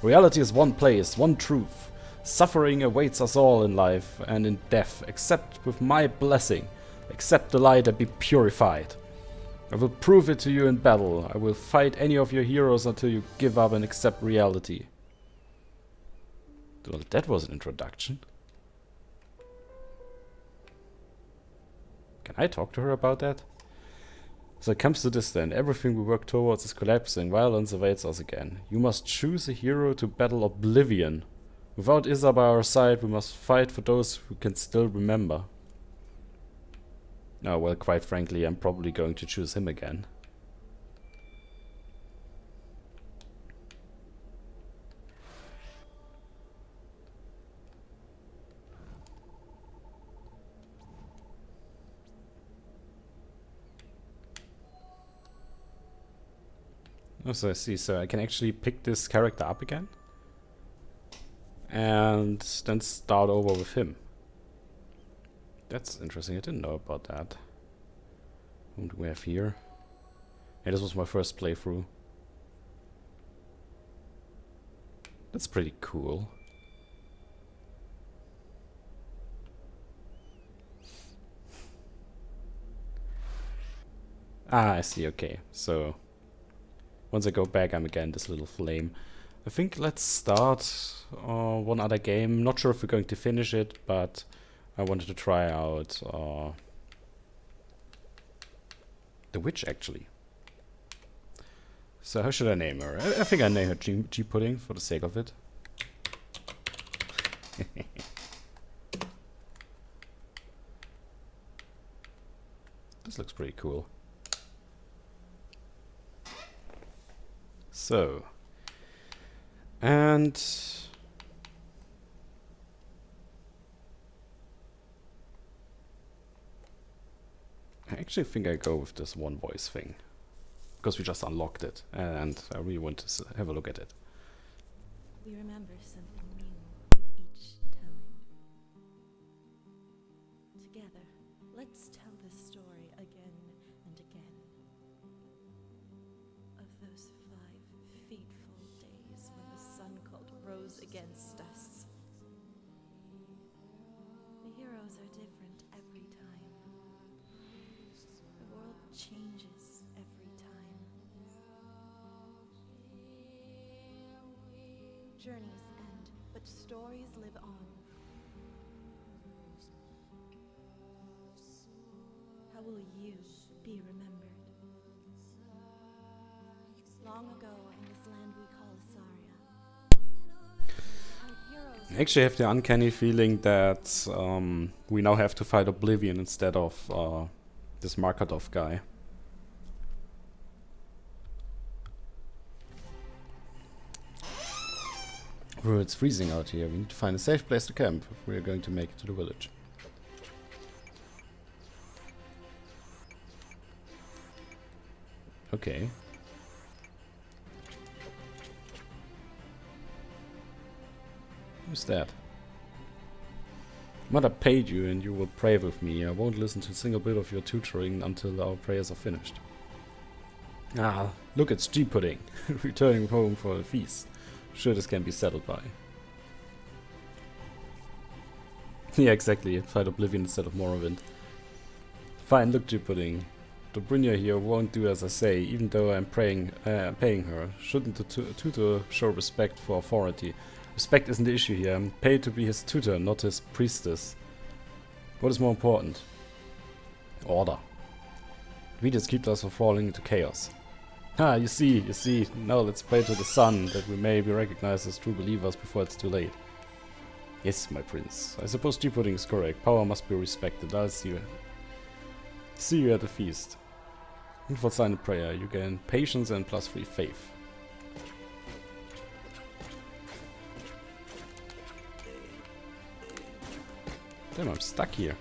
Reality is one place, one truth. Suffering awaits us all in life and in death, except with my blessing. Accept the light and be purified. I will prove it to you in battle. I will fight any of your heroes until you give up and accept reality. Well, that was an introduction. Can I talk to her about that? So it comes to this then. Everything we work towards is collapsing. Violence awaits us again. You must choose a hero to battle oblivion. Without Issa by our side, we must fight for those who can still remember. Oh, well, quite frankly, I'm probably going to choose him again. Oh, so I see. So I can actually pick this character up again. And then start over with him. That's interesting. I didn't know about that. Whom do we have here? Yeah, this was my first playthrough. That's pretty cool. Ah, I see, okay. So, once I go back, I'm again this little flame. I think let's start one other game. Not sure if we're going to finish it, but I wanted to try out the witch, actually. So how should I name her? I think I name her G Pudding for the sake of it. This looks pretty cool. So, and I actually think I go with this one voice thing because we just unlocked it and I really want to have a look at it. We remember something new with each telling. Together, let's tell this story again and again. Of those 5 fateful days when the sun cult rose against us. The heroes are different every time. The world changes every time. Journeys end, but stories live on. How will you be remembered? Long ago in this land we call Saria, our heroes I actually have the uncanny feeling that we now have to fight Oblivion instead of this Markadov guy. Oh, it's freezing out here. We need to find a safe place to camp if we are going to make it to the village. Okay. Who's that? Mother paid you and you will pray with me. I won't listen to a single bit of your tutoring until our prayers are finished. Ah, look, it's G Pudding. Returning home for a feast. Sure, this can be settled by. Yeah, exactly. Fight Oblivion instead of Morrowind. Fine, look, G Pudding. Dobrynia here won't do as I say, even though I'm paying her. Shouldn't the tutor show respect for authority? Respect isn't the issue here. I'm paid to be his tutor, not his priestess. What is more important? Order. We just keep us from falling into chaos. Ah, you see. Now let's pray to the sun that we may be recognized as true believers before it's too late. Yes, my prince. I suppose G Pudding is correct. Power must be respected. I'll see you. See you at the feast. And for silent prayer, you gain patience and +3 faith. Damn, I'm stuck here.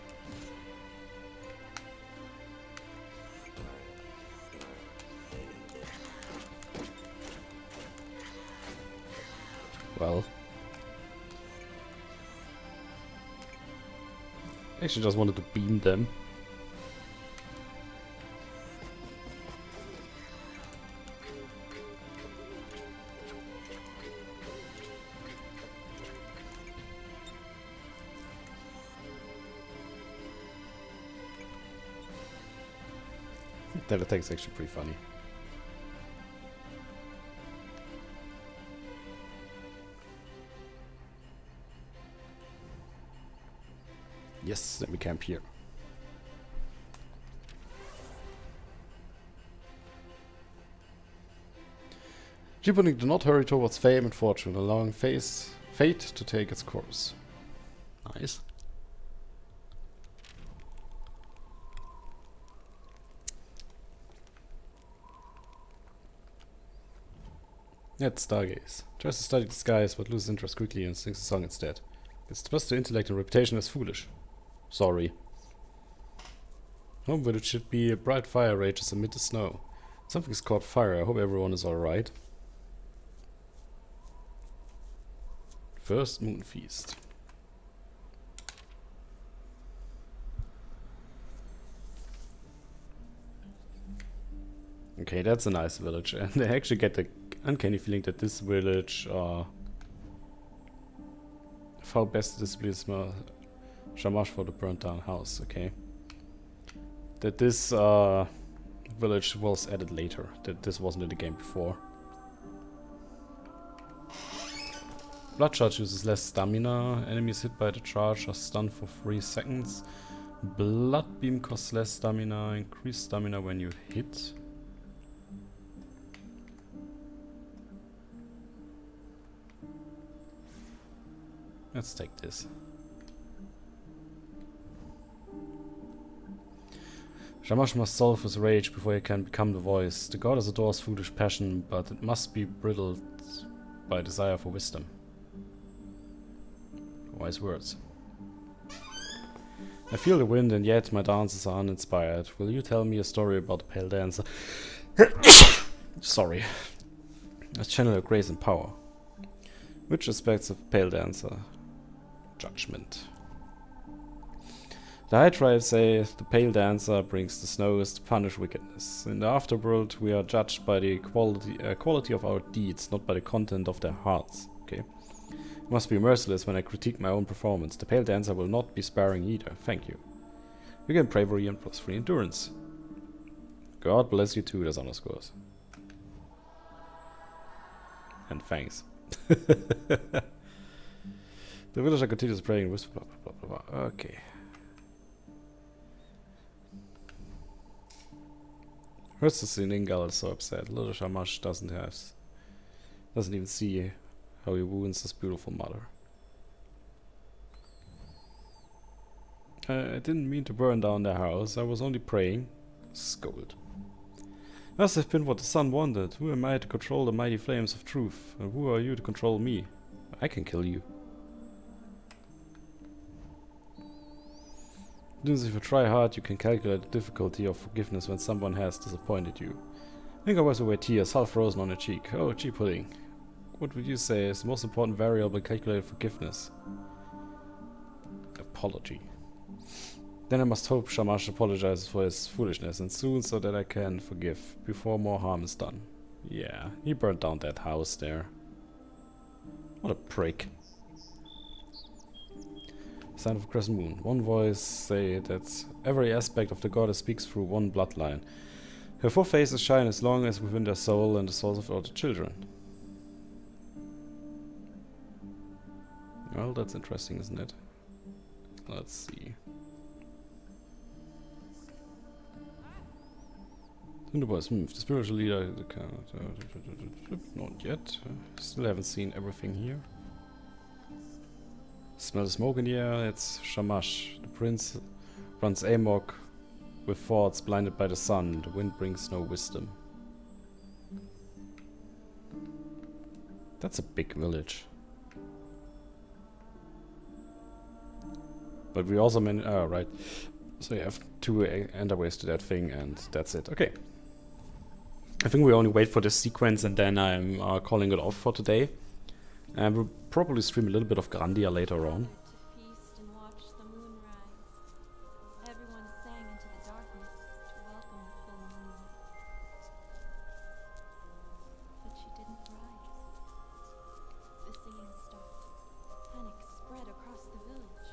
Well. I actually just wanted to beam them. That attack's actually pretty funny. Yes, then we camp here. G Pudding, do not hurry towards fame and fortune, allowing fate to take its course. Nice. Let's stargaze. Tries to study the skies, but loses interest quickly and sings a song instead. It's supposed to intellect and reputation is foolish. Sorry. Home village should be a bright fire rages amid the snow. Something's caught fire. I hope everyone is alright. First moon feast. Okay, that's a nice village. And I actually get the uncanny feeling that this village, how best displays shamash for the burnt down house, okay. That this village was added later. That this wasn't in the game before. Blood charge uses less stamina. Enemies hit by the charge are stunned for 3 seconds. Blood beam costs less stamina. Increased stamina when you hit. Let's take this. Shamash must solve his rage before he can become the voice. The goddess adores foolish passion, but it must be bridled by desire for wisdom. Wise words. I feel the wind and yet my dances are uninspired. Will you tell me a story about the pale dancer? Sorry. Let's channel your grace and power. Which aspects of pale dancer? Judgment. The High Tribes say the pale dancer brings the snows to punish wickedness. In the afterworld, we are judged by the quality of our deeds, not by the content of their hearts. Okay. I must be merciless when I critique my own performance. The pale dancer will not be sparing either. Thank you. You gain bravery and +3 endurance. God bless you too, there's underscores. And thanks. The villager continues praying, whisper, blah, blah, blah, blah. Okay. Hurts to see Ningal is so upset. Little Shamash doesn't even see how he wounds his beautiful mother. I didn't mean to burn down their house. I was only praying. Scold. Must have been what the sun wanted. Who am I to control the mighty flames of truth? And who are you to control me? I can kill you. If you try hard, you can calculate the difficulty of forgiveness when someone has disappointed you. Finger wipes away tears, half frozen on her cheek. Oh, gee pudding. What would you say is the most important variable in calculating forgiveness? Apology. Then I must hope Shamash apologizes for his foolishness, and soon, so that I can forgive, before more harm is done. Yeah, he burned down that house there. What a prick. Sign of a crescent moon. One voice say that every aspect of the goddess speaks through one bloodline. Her 4 faces shine as long as within their soul and the souls of all the children. Well, that's interesting, isn't it? Let's see. Thunderbolts moved. The spiritual leader. Not yet. Still haven't seen everything here. Smell the smoke in the air. It's Shamash. The prince runs amok with thoughts blinded by the sun. The wind brings no wisdom. That's a big village. But we also right. So you have 2 enderways to that thing, and that's it. Okay. I think we only wait for this sequence, and then I'm calling it off for today. And we'll probably stream a little bit of Grandia later on. To feast and watch the moon rise. Everyone sang into the darkness to welcome the full moon. But she didn't rise. The singing stopped. Panic spread across the village.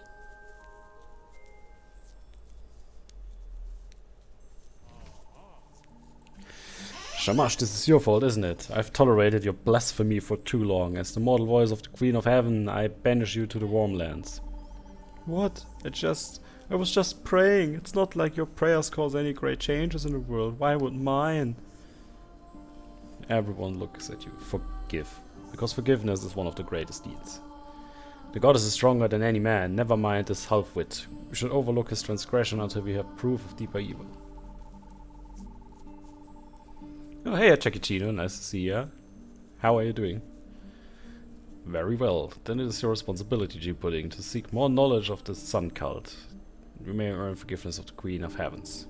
Shamash, this is your fault, isn't it? I've tolerated your blasphemy for too long. As the mortal voice of the Queen of Heaven, I banish you to the warm lands. What? I was just praying. It's not like your prayers cause any great changes in the world. Why would mine? Everyone looks at you. Forgive. Because forgiveness is one of the greatest deeds. The goddess is stronger than any man. Never mind his half-wit. We should overlook his transgression until we have proof of deeper evil. Oh, hey, Chakicino, nice to see you. How are you doing? Very well. Then it is your responsibility, G-Pudding, to seek more knowledge of the Sun Cult. You may earn forgiveness of the Queen of Heavens.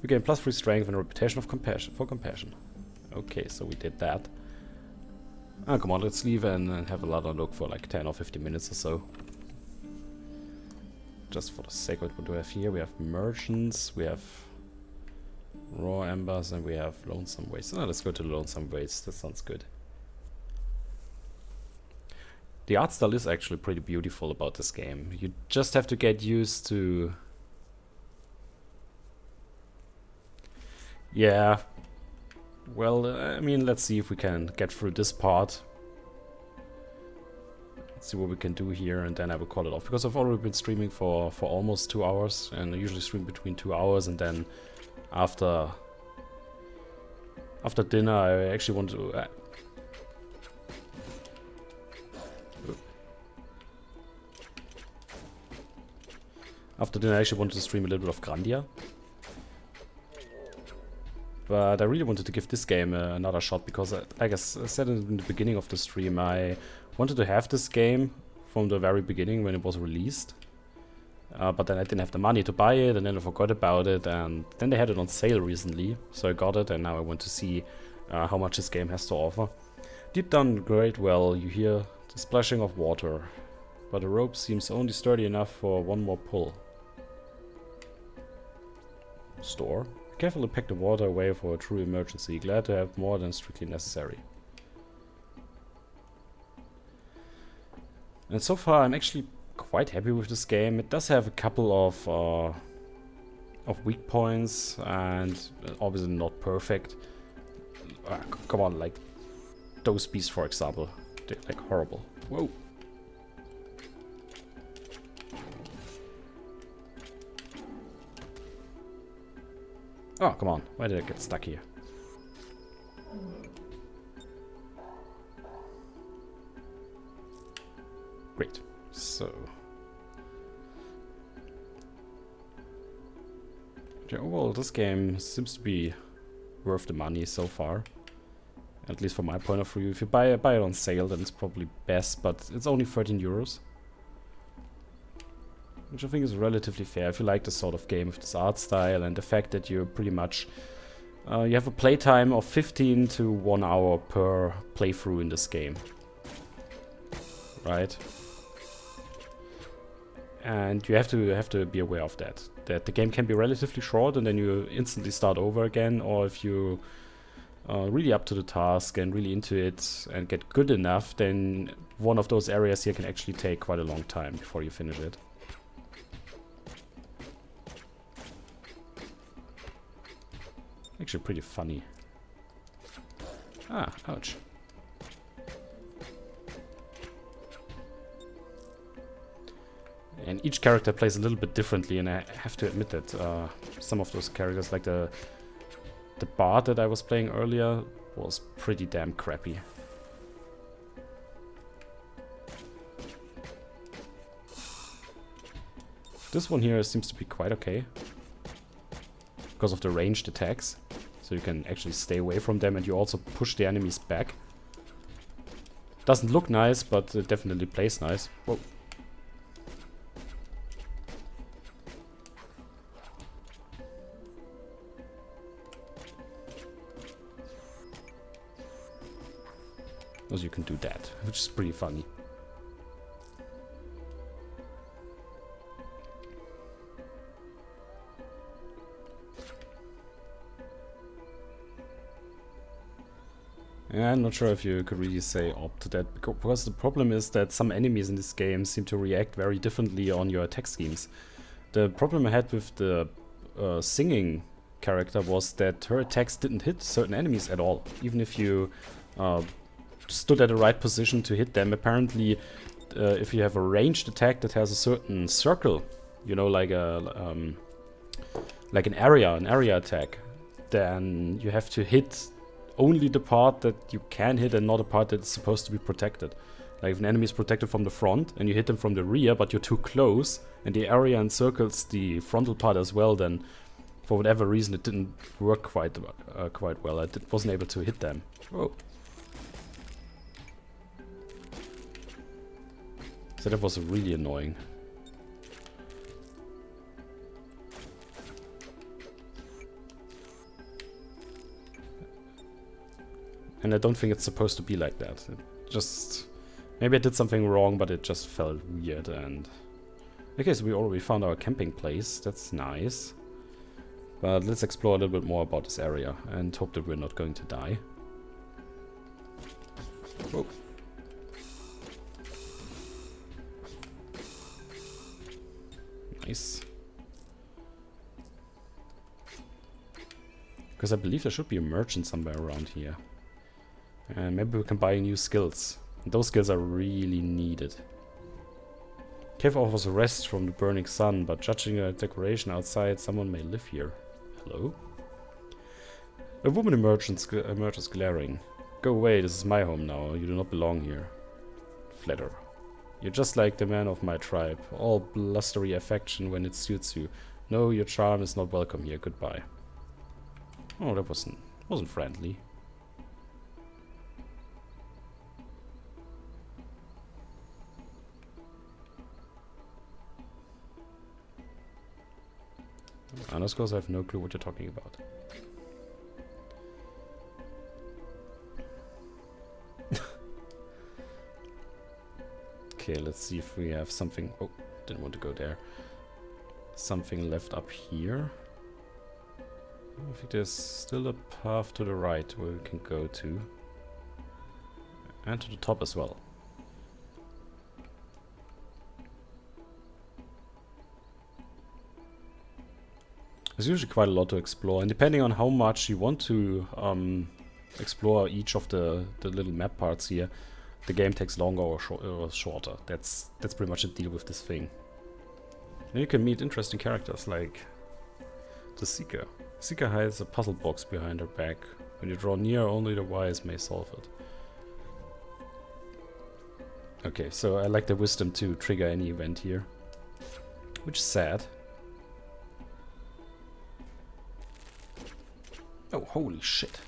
You gain +3 strength and a reputation of compassion. Okay, so we did that. Ah, come on, let's leave and have a lot of look for like 10 or 15 minutes or so. Just for the sake of what do we have here? We have merchants, we have raw embers, and we have lonesome wastes. Let's go to the lonesome wastes. That sounds good. The art style is actually pretty beautiful about this game. You just have to get used to... Yeah. Well, I mean, let's see if we can get through this part. Let's see what we can do here, and then I will call it off. Because I've already been streaming for almost 2 hours, and I usually stream between 2 hours, and then after dinner I actually want to... after dinner I actually wanted to stream a little bit of Grandia. But I really wanted to give this game another shot, because like I said in the beginning of the stream, I wanted to have this game from the very beginning when it was released. But then I didn't have the money to buy it, and then I forgot about it, and then they had it on sale recently, so I got it, and now I want to see how much this game has to offer. Deep down great well, you hear the splashing of water, but the rope seems only sturdy enough for one more pull. Store. Carefully pack the water away for a true emergency. Glad to have more than strictly necessary. And so far I'm actually quite happy with this game. It does have a couple of weak points, and obviously not perfect. Come on, like those beasts, for example. They're like horrible. Whoa. Oh, come on. Why did I get stuck here? Great. So... okay, overall, this game seems to be worth the money so far. At least from my point of view. If you buy it on sale, then it's probably best, but it's only 13 euros. Which I think is relatively fair if you like this sort of game with this art style, and the fact that you're pretty much... you have a playtime of 15 to 1 hour per playthrough in this game. Right? And you have to be aware of that. That the game can be relatively short and then you instantly start over again, or if you are really up to the task and really into it and get good enough, then one of those areas here can actually take quite a long time before you finish it. Actually pretty funny. Ah, ouch. And each character plays a little bit differently, and I have to admit that some of those characters, like the bard that I was playing earlier, was pretty damn crappy. This one here seems to be quite okay, because of the ranged attacks. So you can actually stay away from them, and you also push the enemies back. Doesn't look nice, but it definitely plays nice. Whoa. So you can do that, which is pretty funny. Yeah, I'm not sure if you could really say opt to that, because the problem is that some enemies in this game seem to react very differently on your attack schemes. The problem I had with the singing character was that her attacks didn't hit certain enemies at all, even if you stood at the right position to hit them. Apparently, if you have a ranged attack that has a certain circle, you know, like an area attack, then you have to hit only the part that you can hit and not a part that's supposed to be protected. Like if an enemy is protected from the front and you hit them from the rear, but you're too close and the area encircles the frontal part as well, then for whatever reason it didn't work quite well. I wasn't able to hit them. Oh. So that was really annoying. And I don't think it's supposed to be like that. It just... maybe I did something wrong, but it just felt weird. And okay, so we already found our camping place. That's nice. But let's explore a little bit more about this area and hope that we're not going to die. Whoa. Nice. Because I believe there should be a merchant somewhere around here. And maybe we can buy new skills. And those skills are really needed. Cave offers a rest from the burning sun, but judging a decoration outside, someone may live here. Hello? A woman emerges glaring. Go away, this is my home now. You do not belong here. Flatter. You're just like the man of my tribe. All blustery affection when it suits you. No, your charm is not welcome here. Goodbye. Oh, that wasn't friendly. Honest, because I have no clue what you're talking about. Okay, let's see if we have something. Oh, didn't want to go there. Something left up here. I think there's still a path to the right where we can go to. And to the top as well. There's usually quite a lot to explore, and depending on how much you want to explore each of the little map parts here, the game takes longer or shorter. That's pretty much the deal with this thing. And you can meet interesting characters like the Seeker. Seeker hides a puzzle box behind her back. When you draw near, only the wise may solve it. Okay, so I like the wisdom to trigger any event here, which is sad. Oh, holy shit.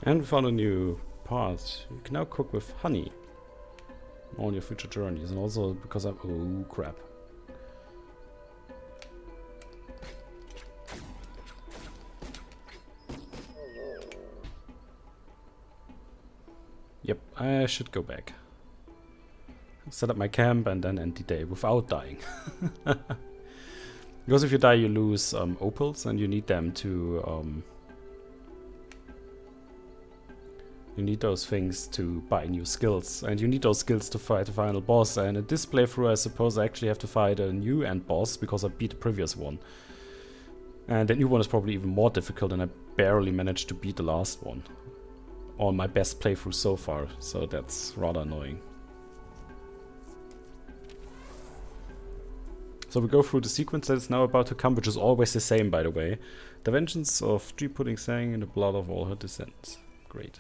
And we found a new part. You can now cook with honey on your future journeys, and also because I'm... oh crap. Yep, I should go back. Set up my camp and then end the day without dying. Because if you die you lose opals, and you need them to... you need those things to buy new skills, and you need those skills to fight the final boss. And in this playthrough I suppose I actually have to fight a new end boss, because I beat the previous one. And the new one is probably even more difficult, and I barely managed to beat the last one. On my best playthrough so far, so that's rather annoying. So we go through the sequence that is now about to come, which is always the same, by the way. The vengeance of tree pudding sang in the blood of all her descendants. Great.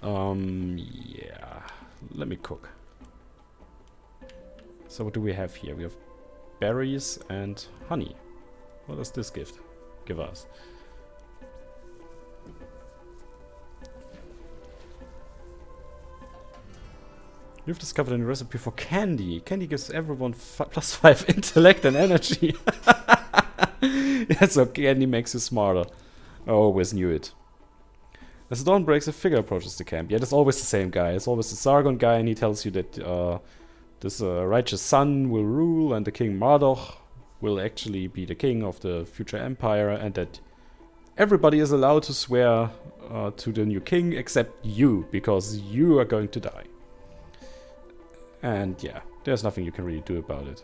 Yeah, let me cook. So what do we have here? We have berries and honey. What does this give us? You've discovered a new recipe for candy. Candy gives everyone +5 intellect and energy. Yeah, so candy makes you smarter. I always knew it. As the dawn breaks, a figure approaches the camp. Yeah, it's always the same guy. It's always the Sargon guy, and he tells you that this righteous son will rule, and the king Marduk will actually be the king of the future empire, and that everybody is allowed to swear to the new king except you, because you are going to die. And yeah, there's nothing you can really do about it.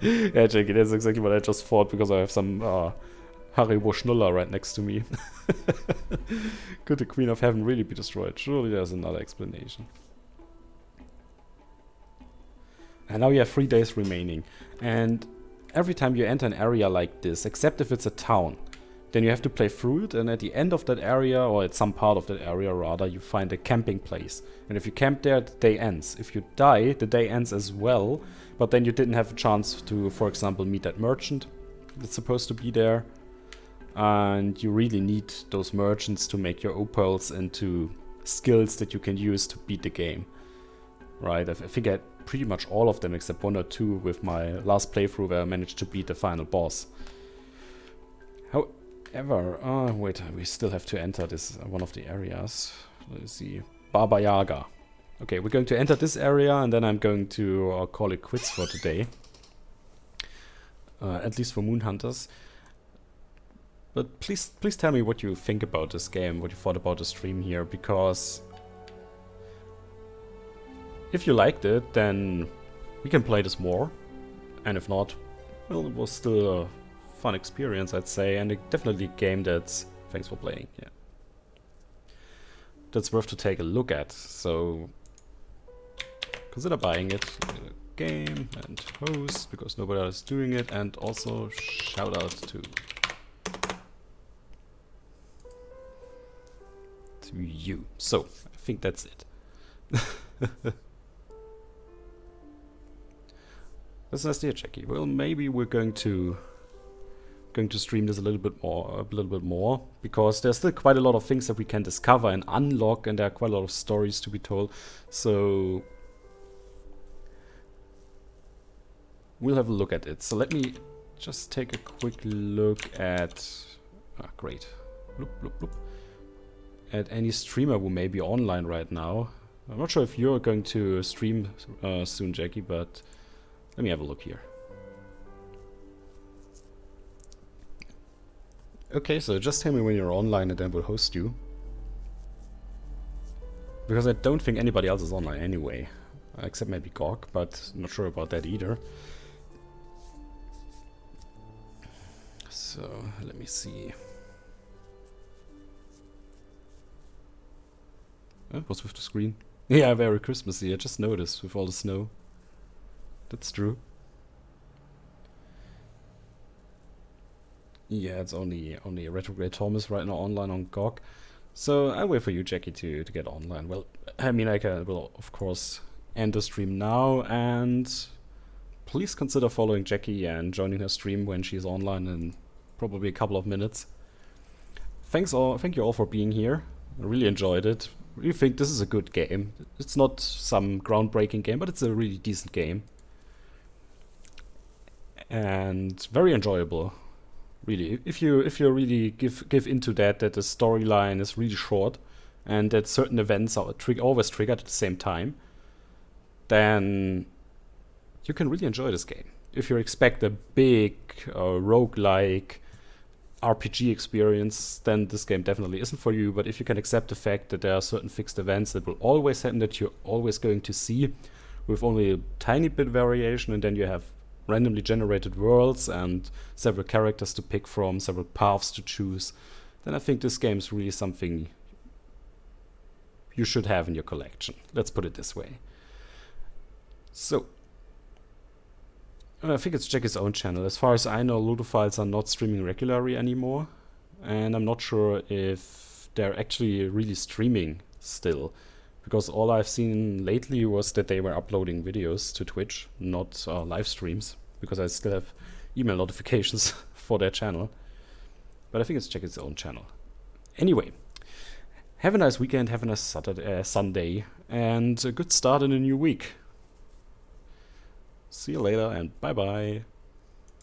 Yeah, Jackie, that's exactly what I just thought, because I have some Haribo Schnuller right next to me. Could the Queen of Heaven really be destroyed? Surely there's another explanation. And now you have 3 days remaining. And every time you enter an area like this, except if it's a town, then you have to play through it, and at the end of that area, or at some part of that area rather, you find a camping place. And if you camp there, the day ends. If you die, the day ends as well, but then you didn't have a chance to, for example, meet that merchant that's supposed to be there. And you really need those merchants to make your opals into skills that you can use to beat the game. Right, I think I had pretty much all of them except 1 or 2 with my last playthrough where I managed to beat the final boss. ever. Wait, we still have to enter this one of the areas. Let's see. Baba Yaga. Okay, we're going to enter this area and then I'm going to call it quits for today. At least for Moon Hunters. But please tell me what you think about this game, what you thought about the stream here, because if you liked it, then we can play this more. And if not, well, it was still a fun experience, I'd say, and definitely a game that's... Thanks for playing, yeah. That's worth to take a look at, so... Consider buying it. Game and host, because nobody else is doing it, and also shout out to you. So, I think that's it. That's a nice idea, Jackie. Well, maybe we're going to stream this a little bit more, because there's still quite a lot of things that we can discover and unlock, and there are quite a lot of stories to be told. So we'll have a look at it. So let me just take a quick look at great. Bloop, bloop, bloop. At any streamer who may be online right now. I'm not sure if you're going to stream soon, Jackie, but let me have a look here. Okay, so just tell me when you're online and then we'll host you. Because I don't think anybody else is online anyway. Except maybe Gog, but not sure about that either. So, let me see. What's with the screen? Yeah, very Christmassy. I just noticed with all the snow. That's true. Yeah, it's only Retrograde Thomas right now online on GOG. So I'll wait for you, Jackie, to get online. Well, I mean, will of course end the stream now, and please consider following Jackie and joining her stream when she's online in probably a couple of minutes. Thank you all for being here. I really enjoyed it. I really think this is a good game. It's not some groundbreaking game, but it's a really decent game. And very enjoyable. Really, if you really give into that the storyline is really short, and that certain events are always triggered at the same time, then you can really enjoy this game. If you expect a big roguelike RPG experience, then this game definitely isn't for you. But if you can accept the fact that there are certain fixed events that will always happen, that you're always going to see, with only a tiny bit variation, and then you have randomly generated worlds and several characters to pick from, several paths to choose, then I think this game is really something you should have in your collection. Let's put it this way. So, I think it's Jackie's own channel. As far as I know, Ludophiles are not streaming regularly anymore, and I'm not sure if they're actually really streaming still, because all I've seen lately was that they were uploading videos to Twitch, not live streams, because I still have email notifications for their channel. But I think it's Jackie's own channel. Anyway, have a nice weekend, have a nice Sunday, and a good start in a new week. See you later, and bye-bye.